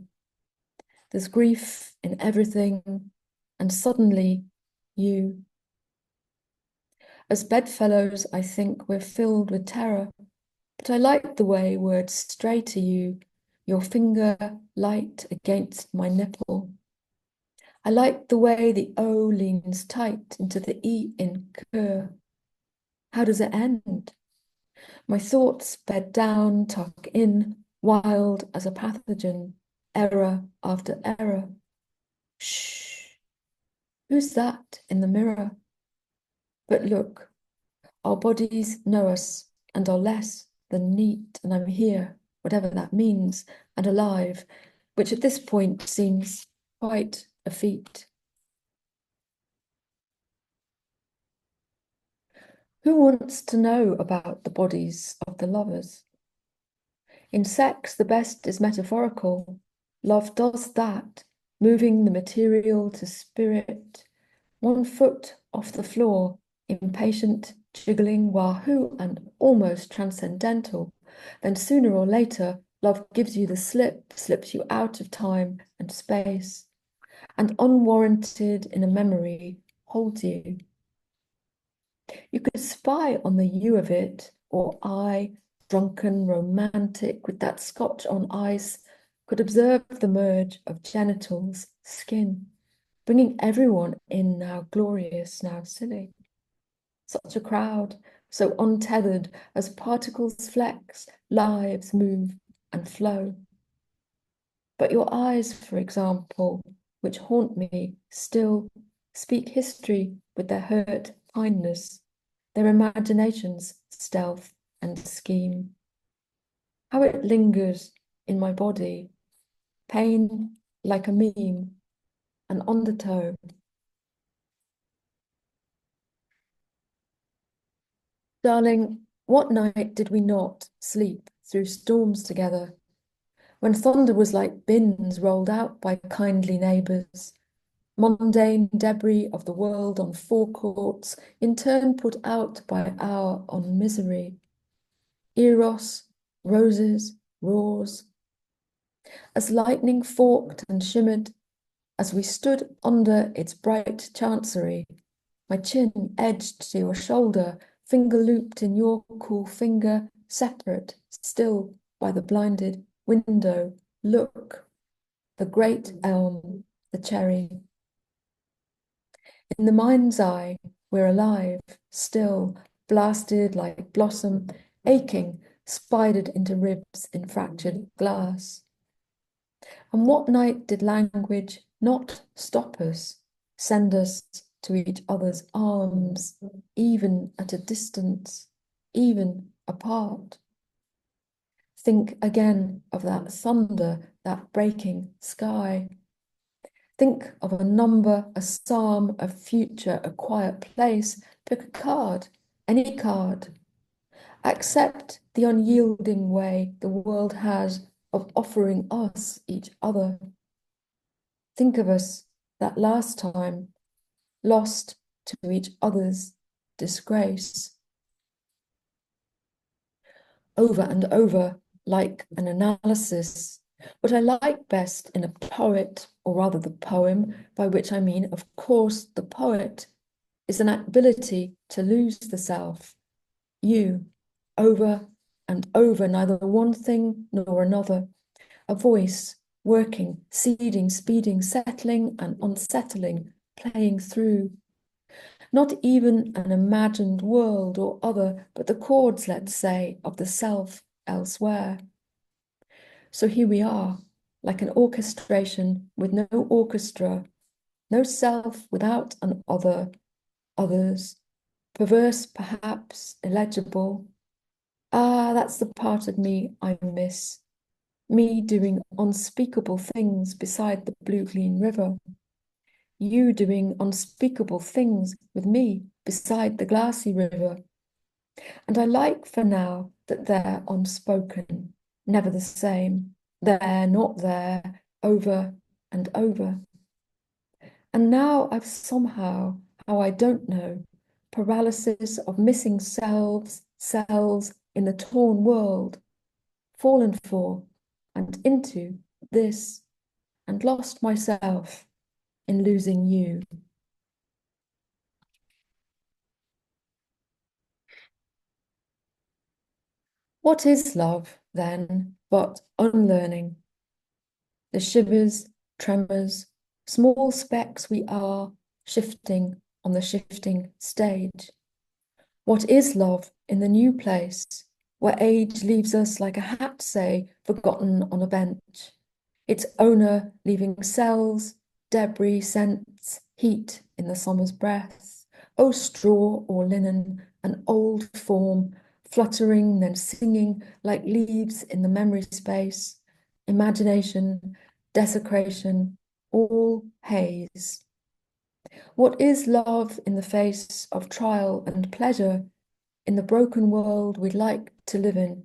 There's grief in everything, and suddenly you. As bedfellows, I think we're filled with terror, but I like the way words stray to you, your finger light against my nipple. I like the way the O leans tight into the E in cur. How does it end? My thoughts bed down, tuck in, wild as a pathogen, error after error. Shh, who's that in the mirror? But look, our bodies know us and are less than neat, and I'm here, whatever that means, and alive, which at this point seems quite a feat. Who wants to know about the bodies of the lovers? In sex, the best is metaphorical. Love does that, moving the material to spirit, 1 foot off the floor, impatient, jiggling, wahoo, and almost transcendental. Then sooner or later, love gives you the slip, slips you out of time and space, and unwarranted in a memory, holds you. You could spy on the you of it, or I, drunken, romantic, with that scotch on ice, could observe the merge of genitals, skin, bringing everyone in, now glorious, now silly. Such a crowd, so untethered as particles flex, lives move and flow. But your eyes, for example, which haunt me still, speak history with their hurt kindness, their imagination's stealth and scheme. How it lingers in my body, pain like a meme, an undertow. Darling, what night did we not sleep through storms together, when thunder was like bins rolled out by kindly neighbours, mundane debris of the world on forecourts, in turn put out by hour on misery. Eros, roses, roars. As lightning forked and shimmered, as we stood under its bright chancery, my chin edged to your shoulder, finger looped in your cool finger, separate, still by the blinded window. Look, the great elm, the cherry. In the mind's eye, we're alive, still, blasted like blossom, aching, spidered into ribs in fractured glass. And what night did language not stop us, send us to each other's arms, even at a distance, even apart? Think again of that thunder, that breaking sky. Think of a number, a psalm, a future, a quiet place. Pick a card, any card. Accept the unyielding way the world has of offering us each other. Think of us that last time, lost to each other's disgrace. Over and over, like an analysis. What I like best in a poet, or rather the poem, by which I mean, of course, the poet, is an ability to lose the self. You, over and over, neither one thing nor another. A voice, working, seeding, speeding, settling and unsettling, playing through. Not even an imagined world or other, but the chords, let's say, of the self elsewhere. So here we are, like an orchestration with no orchestra, no self without an other, others, perverse perhaps, illegible. Ah, that's the part of me I miss. Me doing unspeakable things beside the blue clean river. You doing unspeakable things with me beside the glassy river. And I like for now that they're unspoken, never the same. There, not there, over and over. And now I've somehow, how I don't know, paralysis of missing selves, cells in the torn world, fallen for and into this, and lost myself in losing you. What is love, then, but unlearning? The shivers, tremors, small specks we are, shifting on the shifting stage. What is love in the new place, where age leaves us like a hat, say, forgotten on a bench. Its owner leaving cells, debris, scents, heat in the summer's breath. Oh, straw or linen, an old form, fluttering, then singing like leaves in the memory space. Imagination, desecration, all haze. What is love in the face of trial and pleasure in the broken world we'd like to live in?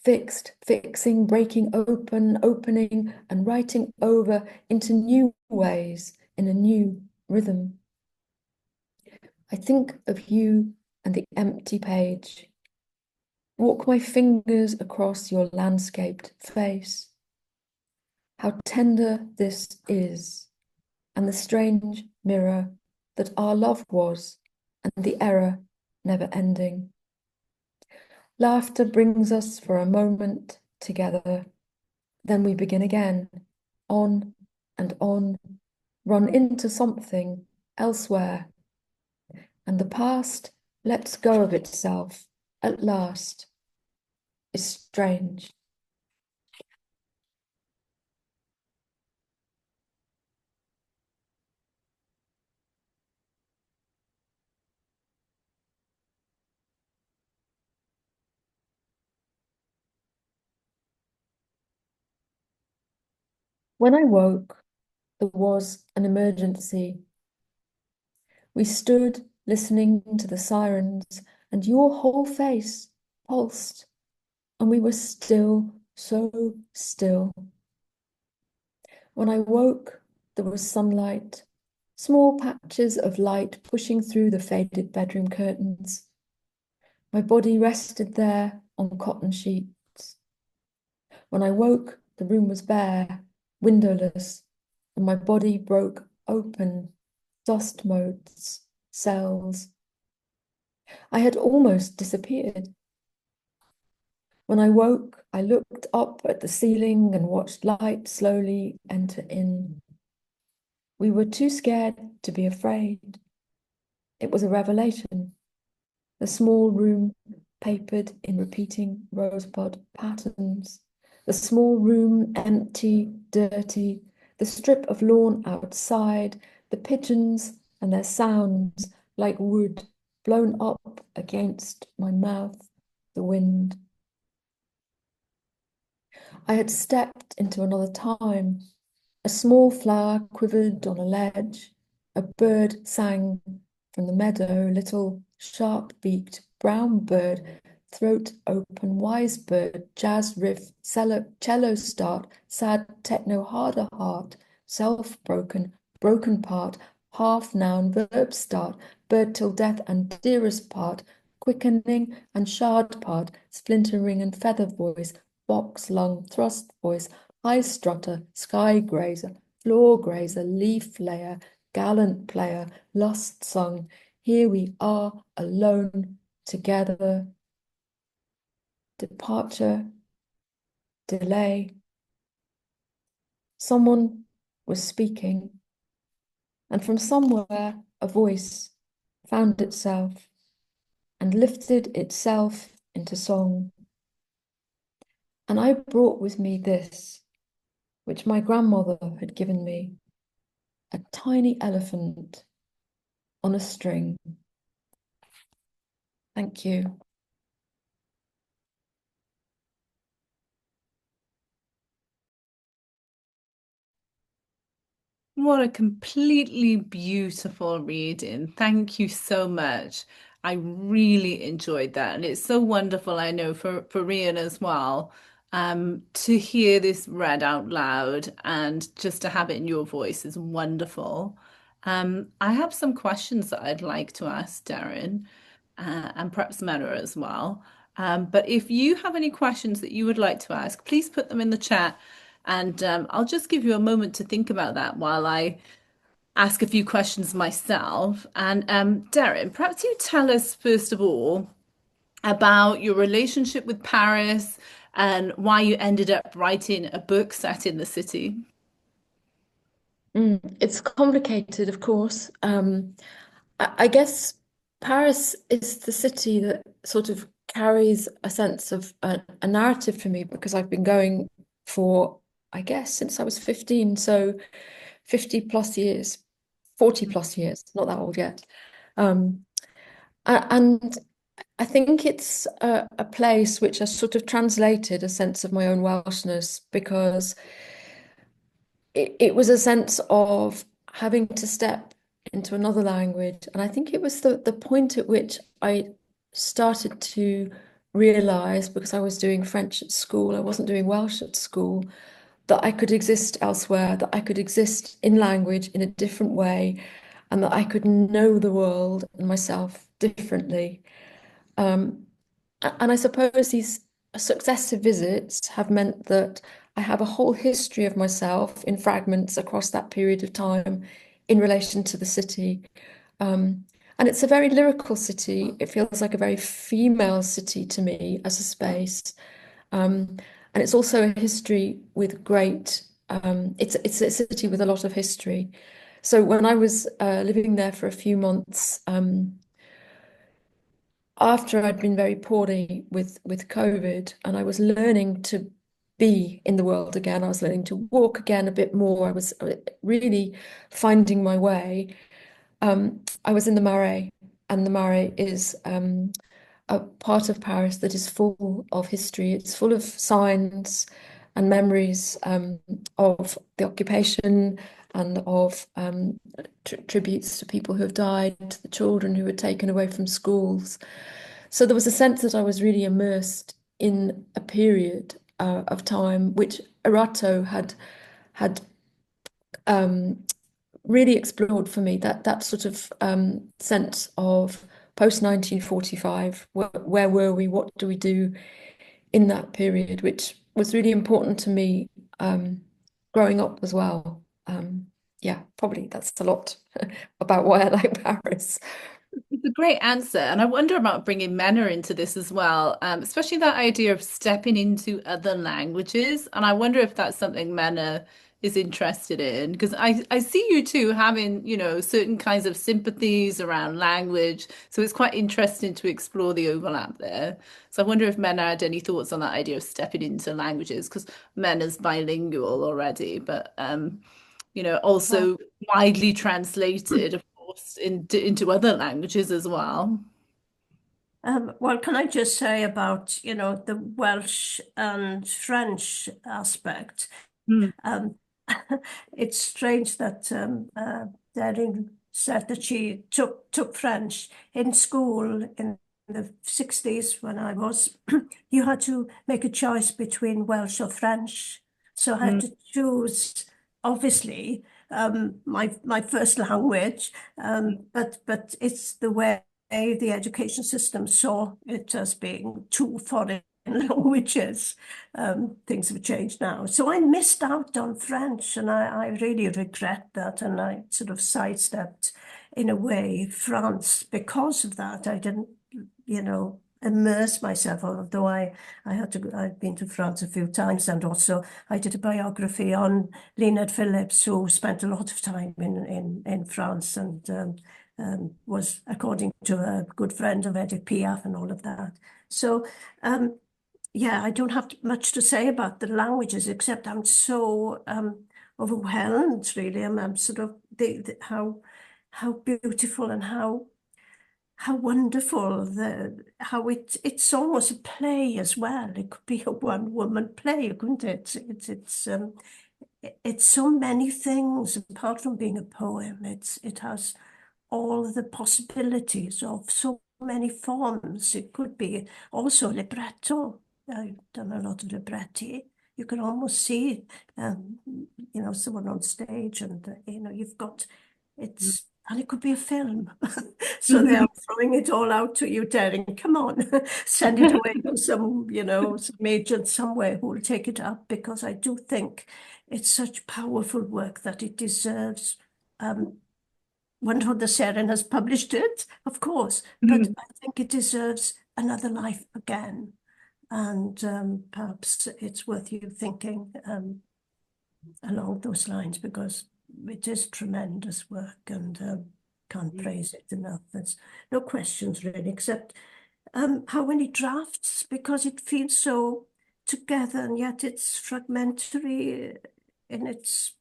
Fixed, fixing, breaking open, opening, and writing over into new ways in a new rhythm. I think of you and the empty page. Walk my fingers across your landscaped face. How tender this is, and the strange mirror that our love was, and the error never ending. Laughter brings us for a moment together. Then we begin again, on and on, run into something elsewhere. And the past lets go of itself at last. Is strange. When I woke, there was an emergency. We stood listening to the sirens, and your whole face pulsed, and we were still, so still. When I woke, there was sunlight, small patches of light pushing through the faded bedroom curtains. My body rested there on cotton sheets. When I woke, the room was bare, windowless, and my body broke open, dust motes, cells. I had almost disappeared. When I woke, I looked up at the ceiling and watched light slowly enter in. We were too scared to be afraid. It was a revelation. The small room papered in repeating rosebud patterns. The small room empty, dirty, the strip of lawn outside, the pigeons and their sounds like wood blown up against my mouth, the wind. I had stepped into another time. A small flower quivered on a ledge. A bird sang from the meadow, little sharp-beaked brown bird, throat open, wise bird, jazz riff, cello start, sad techno harder heart, self-broken, broken part, half noun verb start, bird till death and dearest part, quickening and shard part, splintering and feather voice, box lung, thrust voice, high strutter, sky grazer, floor grazer, leaf layer, gallant player, lust song. Here we are alone together. Departure, delay. Someone was speaking, and from somewhere a voice found itself and lifted itself into song. And I brought with me this, which my grandmother had given me, a tiny elephant on a string. Thank you. What a completely beautiful reading. Thank you so much. I really enjoyed that. And it's so wonderful, I know, for Rian as well, to hear this read out loud and just to have it in your voice is wonderful. I have some questions that I'd like to ask Deryn, and perhaps Menna as well. But if you have any questions that you would like to ask, please put them in the chat. And I'll just give you a moment to think about that while I ask a few questions myself. And Deryn, perhaps you tell us, first of all, about your relationship with Paris and why you ended up writing a book set in the city. It's complicated, of course. I guess Paris is the city that sort of carries a sense of a narrative for me because I've been going for, I guess, since I was 15, so 50 plus years, 40 plus years, not that old yet. And I think it's a place which has sort of translated a sense of my own Welshness because it was a sense of having to step into another language. And I think it was the point at which I started to realize, because I was doing French at school, I wasn't doing Welsh at school, that I could exist elsewhere, that I could exist in language in a different way, and that I could know the world and myself differently. And I suppose these successive visits have meant that I have a whole history of myself in fragments across that period of time in relation to the city. And it's a very lyrical city. It feels like a very female city to me as a space. And it's also a history with it's a city with a lot of history. So when I was living there for a few months, after I'd been very poorly with COVID, and I was learning to be in the world again. I was learning to walk again a bit more. I was really finding my way. I was in the Marais, and the Marais is a part of Paris that is full of history. It's full of signs and memories of the occupation and of tributes to people who have died, to the children who were taken away from schools. So there was a sense that I was really immersed in a period of time which Erato had really explored for me, that sort of sense of post 1945. Where were we? What do we do in that period, which was really important to me growing up as well. Yeah, probably that's a lot about why I like Paris. It's a great answer. And I wonder about bringing Menna into this as well, especially that idea of stepping into other languages. And I wonder if that's something Menna is interested in, because I see you too having, certain kinds of sympathies around language. So it's quite interesting to explore the overlap there. So I wonder if Menna had any thoughts on that idea of stepping into languages, because Menna's bilingual already, but Well, also widely translated, of course, into other languages as well. well, can I just say about, the Welsh and French aspect? Mm, Um, it's strange that Deryn said that she took French in school in the 60s when I was. You had to make a choice between Welsh or French. So I had mm, to choose, obviously, my first language, but it's the way the education system saw it as being two foreign languages. Things have changed now. So I missed out on French, and I really regret that. And I sort of sidestepped, in a way, France because of that. I didn't, immerse myself, although I've been to France a few times, and also I did a biography on Leonard Phillips, who spent a lot of time in France and was, according to a good friend of Edith Piaf and all of that. So yeah, I don't have much to say about the languages, except I'm so overwhelmed, really. I'm sort of how beautiful and how wonderful how it's almost a play as well. It could be a one-woman play, couldn't it? It's so many things apart from being a poem. It has all the possibilities of so many forms. It could be also libretto. I've done a lot of libretti. You can almost see, someone on stage, and you've got it's. And it could be a film. So they mm. are throwing it all out to you, Deryn. Come on, send it away to some agent somewhere who will take it up, because I do think it's such powerful work that it deserves. Wonder what the Seren has published it, of course, but Mm. I think it deserves another life again. And perhaps it's worth you thinking along those lines, because it is tremendous work, and can't praise it enough. There's no questions really, except how many drafts, because it feels so together and yet it's fragmentary in its,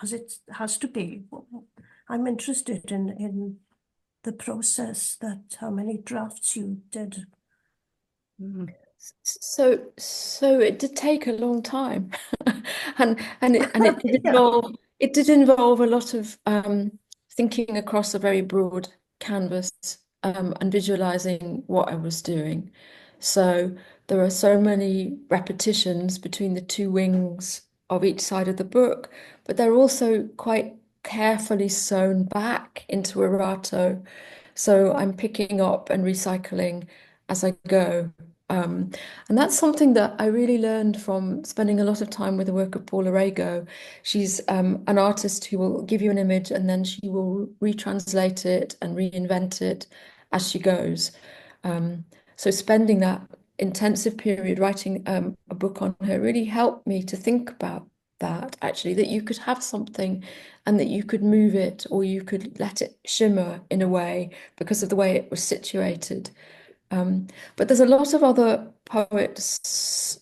as it has to be. I'm interested in the process, that how many drafts you did. So it did take a long time, and it did Yeah. involve a lot of thinking across a very broad canvas, and visualizing what I was doing. So there are so many repetitions between the two wings of each side of the book, but they're also quite carefully sewn back into errato. So I'm picking up and recycling as I go. Um, and that's something that I really learned from spending a lot of time with the work of Paula Rego. She's an artist who will give you an image and then she will retranslate it and reinvent it as she goes. So spending that intensive period writing a book on her really helped me to think about that, actually, that you could have something and that you could move it or you could let it shimmer in a way because of the way it was situated. But there's a lot of other poets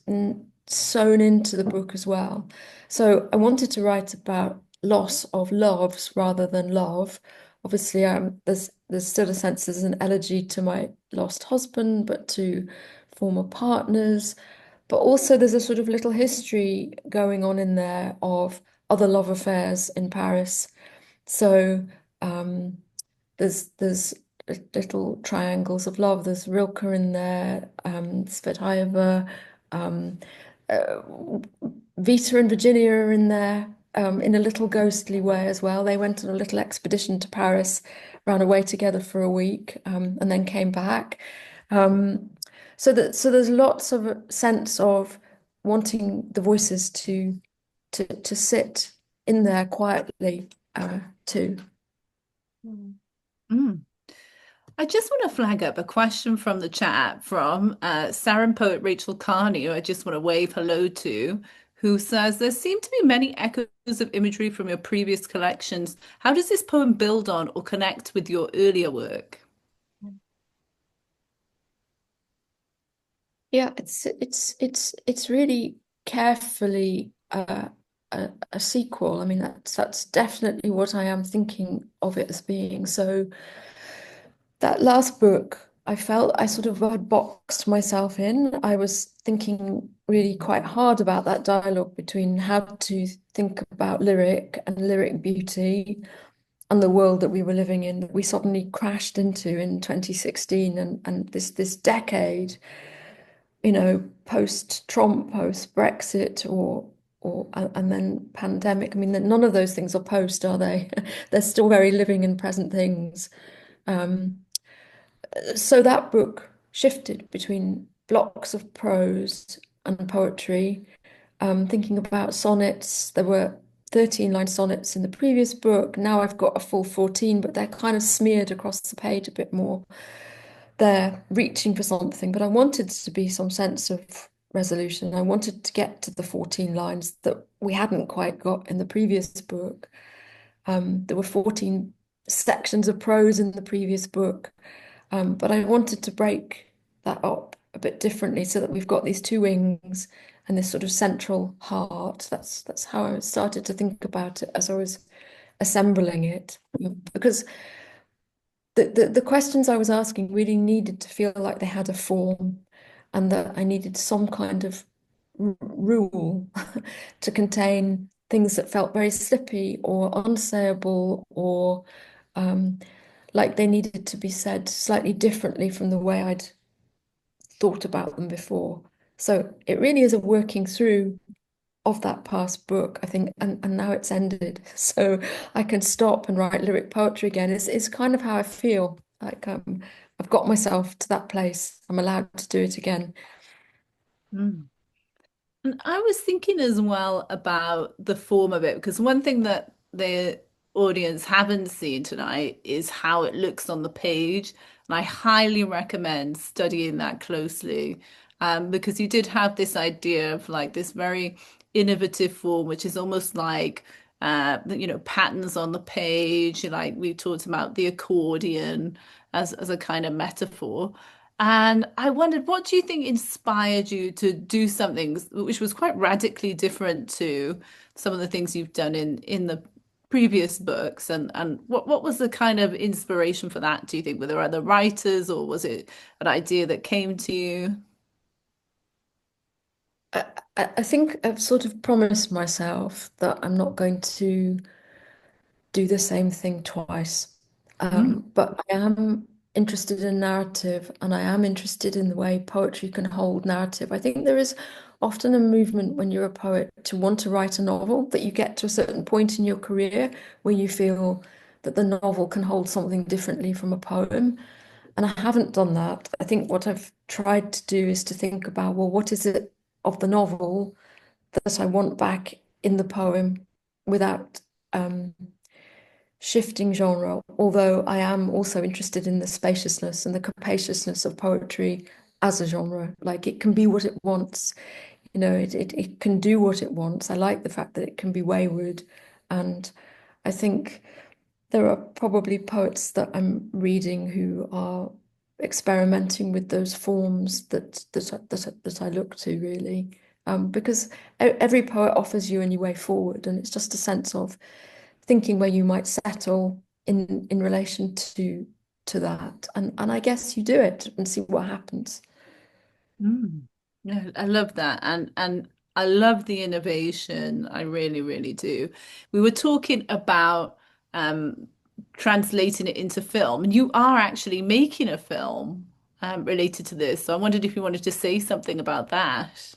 sewn into the book as well. So I wanted to write about loss of loves rather than love. Obviously, there's still a sense there's an elegy to my lost husband, but to former partners. But also there's a sort of little history going on in there of other love affairs in Paris. So um, there's little triangles of love. There's Rilke in there, Tsvetaeva, um, uh, Vita and Virginia are in there, in a little ghostly way as well. They went on a little expedition to Paris, ran away together for a week, and then came back. Um, so there's lots of a sense of wanting the voices to sit in there quietly, too. Mm. I just want to flag up a question from the chat from Saran poet Rachel Carney, who I just want to wave hello to, who says, there seem to be many echoes of imagery from your previous collections. How does this poem build on or connect with your earlier work? Yeah, it's really carefully a sequel. I mean, that's definitely what I am thinking of it as being. So that last book, I felt I sort of had boxed myself in. I was thinking really quite hard about that dialogue between how to think about lyric and lyric beauty and the world that we were living in, that we suddenly crashed into in 2016 and this decade, post-Trump, post-Brexit, or and then pandemic. I mean, none of those things are post, are they? They're still very living and present things. Um, so that book shifted between blocks of prose and poetry, thinking about sonnets. There were 13-line sonnets in the previous book. Now I've got a full 14, but they're kind of smeared across the page a bit more. They're reaching for something, but I wanted to be some sense of resolution. I wanted to get to the 14 lines that we hadn't quite got in the previous book. There were 14 sections of prose in the previous book, but I wanted to break that up a bit differently so that we've got these two wings and this sort of central heart. That's how I started to think about it as I was assembling it, because the questions I was asking really needed to feel like they had a form and that I needed some kind of rule to contain things that felt very slippy or unsayable or like they needed to be said slightly differently from the way I'd thought about them before. So it really is a working through of that past book, I think, and now it's ended. So I can stop and write lyric poetry again. It's kind of how I feel. Like I've got myself to that place. I'm allowed to do it again. Mm. And I was thinking as well about the form of it, because one thing that the audience haven't seen tonight is how it looks on the page. And I highly recommend studying that closely, because you did have this idea of like this very innovative form, which is almost like patterns on the page. Like we talked about the accordion as a kind of metaphor. And I wondered, what do you think inspired you to do something which was quite radically different to some of the things you've done in the previous books? And what was the kind of inspiration for that, do you think? Were there other writers, or was it an idea that came to you? I think I've sort of promised myself that I'm not going to do the same thing twice. Mm. But I am interested in narrative and I am interested in the way poetry can hold narrative. I think there is often a movement when you're a poet to want to write a novel, that you get to a certain point in your career where you feel that the novel can hold something differently from a poem. And I haven't done that. I think what I've tried to do is to think about, well, what is it of the novel that I want back in the poem without um, shifting genre, although I am also interested in the spaciousness and the capaciousness of poetry as a genre. Like it can be what it wants, it can do what it wants. I like the fact that it can be wayward. And I think there are probably poets that I'm reading who are experimenting with those forms that I look to really. Because every poet offers you a new way forward, and it's just a sense of thinking where you might settle in relation to that. And I guess you do it and see what happens. Mm. Yeah, I love that. And I love the innovation. I really, really do. We were talking about um translating it into film, and you are actually making a film related to this. So I wondered if you wanted to say something about that.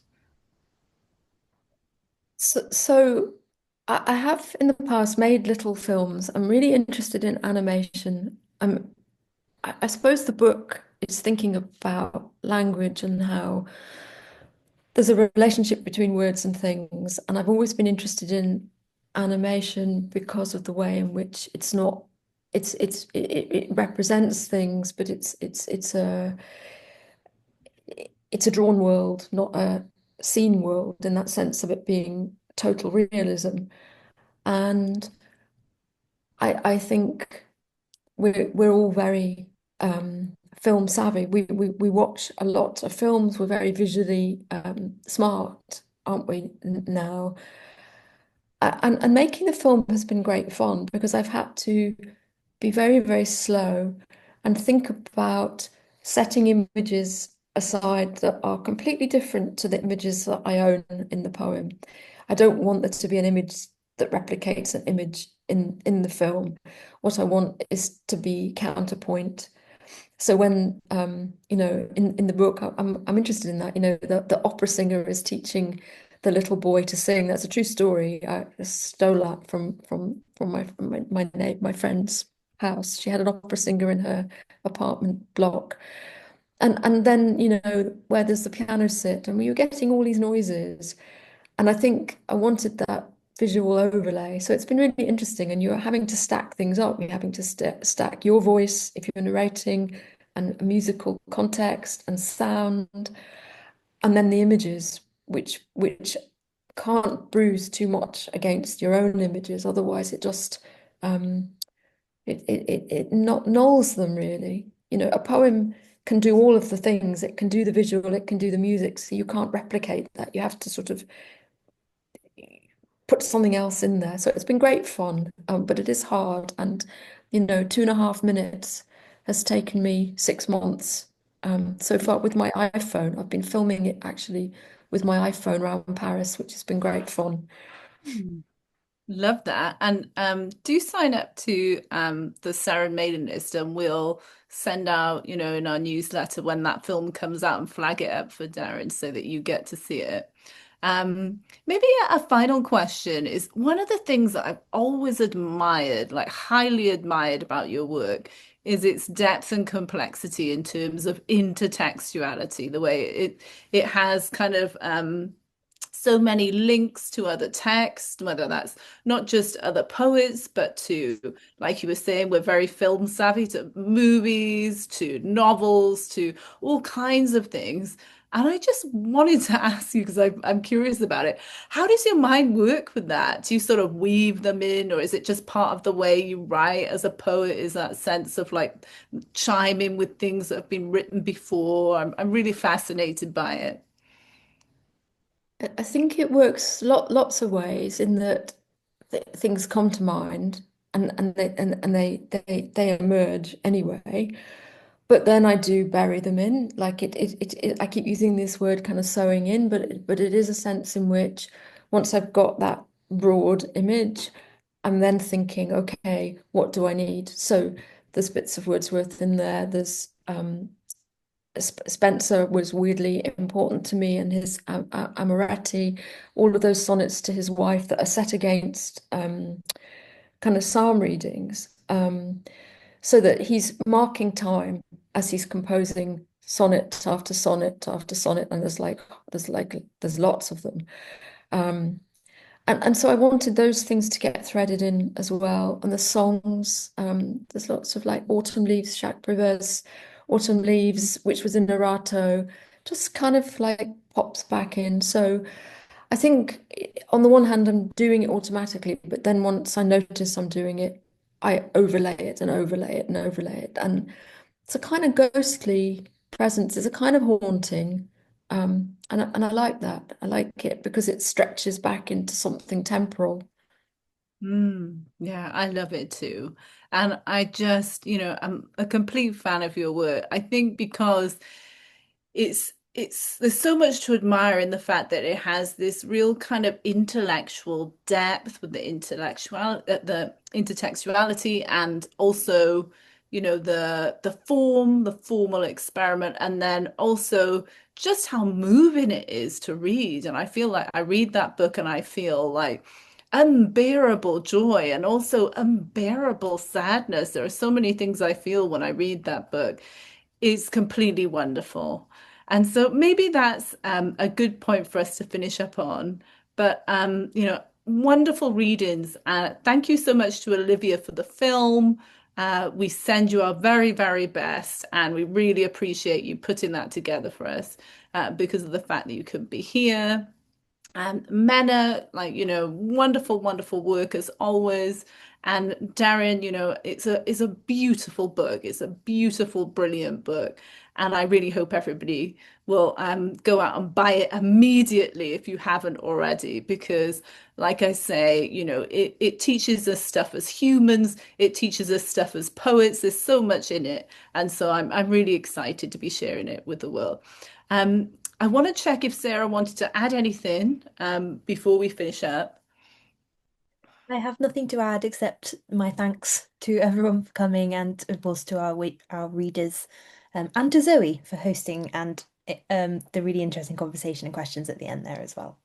So I have in the past made little films. I'm really interested in animation. I suppose the book is thinking about language and how there's a relationship between words and things. And I've always been interested in animation because of the way in which it's not, it represents things, but it's a drawn world, not a seen world in that sense of it being total realism. And I think we're all very film savvy. We watch a lot of films. We're very visually smart, aren't we now? And making the film has been great fun because I've had to be very, very slow and think about setting images aside that are completely different to the images that I own in the poem. I don't want there to be an image that replicates an image in the film. What I want is to be counterpoint. So when in the book I'm interested in that, the opera singer is teaching the little boy to sing. That's a true story. I stole that from my friend's house. She had an opera singer in her apartment block. And then, where does the piano sit? And we were getting all these noises. And I think I wanted that visual overlay. So it's been really interesting. And you're having to stack things up. You're having to stack your voice if you're narrating and a musical context and sound, and then the images, which can't bruise too much against your own images. Otherwise, it just it not nulls them really. A poem can do all of the things. It can do the visual, it can do the music. So you can't replicate that. You have to sort of put something else in there. So it's been great fun, but it is hard. And 2.5 minutes has taken me 6 months so far with my iPhone. I've been filming it actually with my iPhone around Paris, which has been great fun. Love that. And do sign up to the Sarah mailing list, and we'll send out, in our newsletter when that film comes out, and flag it up for Deryn so that you get to see it. Maybe a final question is, one of the things that I've always admired, like highly admired about your work, is its depth and complexity in terms of intertextuality, the way it has kind of so many links to other texts, whether that's not just other poets, but to, like you were saying, we're very film savvy, to movies, to novels, to all kinds of things. And I just wanted to ask you, because I'm curious about it, how does your mind work with that? Do you sort of weave them in, or is it just part of the way you write as a poet? Is that sense of like chime in with things that have been written before? I'm really fascinated by it. I think it works lots of ways in that things come to mind and they emerge anyway. But then I do bury them in. Like I keep using this word kind of sewing in, but it is a sense in which once I've got that broad image, I'm then thinking, okay, what do I need? So there's bits of Wordsworth in there. There's Spenser was weirdly important to me, and his Amoretti, all of those sonnets to his wife that are set against kind of psalm readings, so that he's marking time as he's composing sonnet after sonnet after sonnet, and there's lots of them. And so I wanted those things to get threaded in as well. And the songs, there's lots of like Autumn Leaves, Jacques Prévert's Autumn Leaves, which was in Narrato, just kind of like pops back in. So I think on the one hand, I'm doing it automatically, but then once I notice I'm doing it, I overlay it and overlay it and overlay it. And it's a kind of ghostly presence, it's a kind of haunting. And I like that. I like it because it stretches back into something temporal. Yeah, I love it too. And I just, I'm a complete fan of your work. I think because it's there's so much to admire in the fact that it has this real kind of intellectual depth with the intertextuality, and also the form, the formal experiment, and then also just how moving it is to read. And I feel like I read that book and I feel like unbearable joy and also unbearable sadness. There are so many things I feel when I read that book. It's completely wonderful. And so maybe that's a good point for us to finish up on. But wonderful readings. Thank you so much to Olivia for the film. We send you our very, very best, and we really appreciate you putting that together for us because of the fact that you couldn't be here. And Menna, like, wonderful, wonderful work as always. And Deryn, it's a beautiful book. It's a beautiful, brilliant book. And I really hope everybody will go out and buy it immediately if you haven't already, because like I say, it teaches us stuff as humans, it teaches us stuff as poets. There's so much in it. And so I'm really excited to be sharing it with the world. Um, I want to check if Sarah wanted to add anything before we finish up. I have nothing to add except my thanks to everyone for coming, and of course to our readers, and to Zoe for hosting, and the really interesting conversation and questions at the end there as well.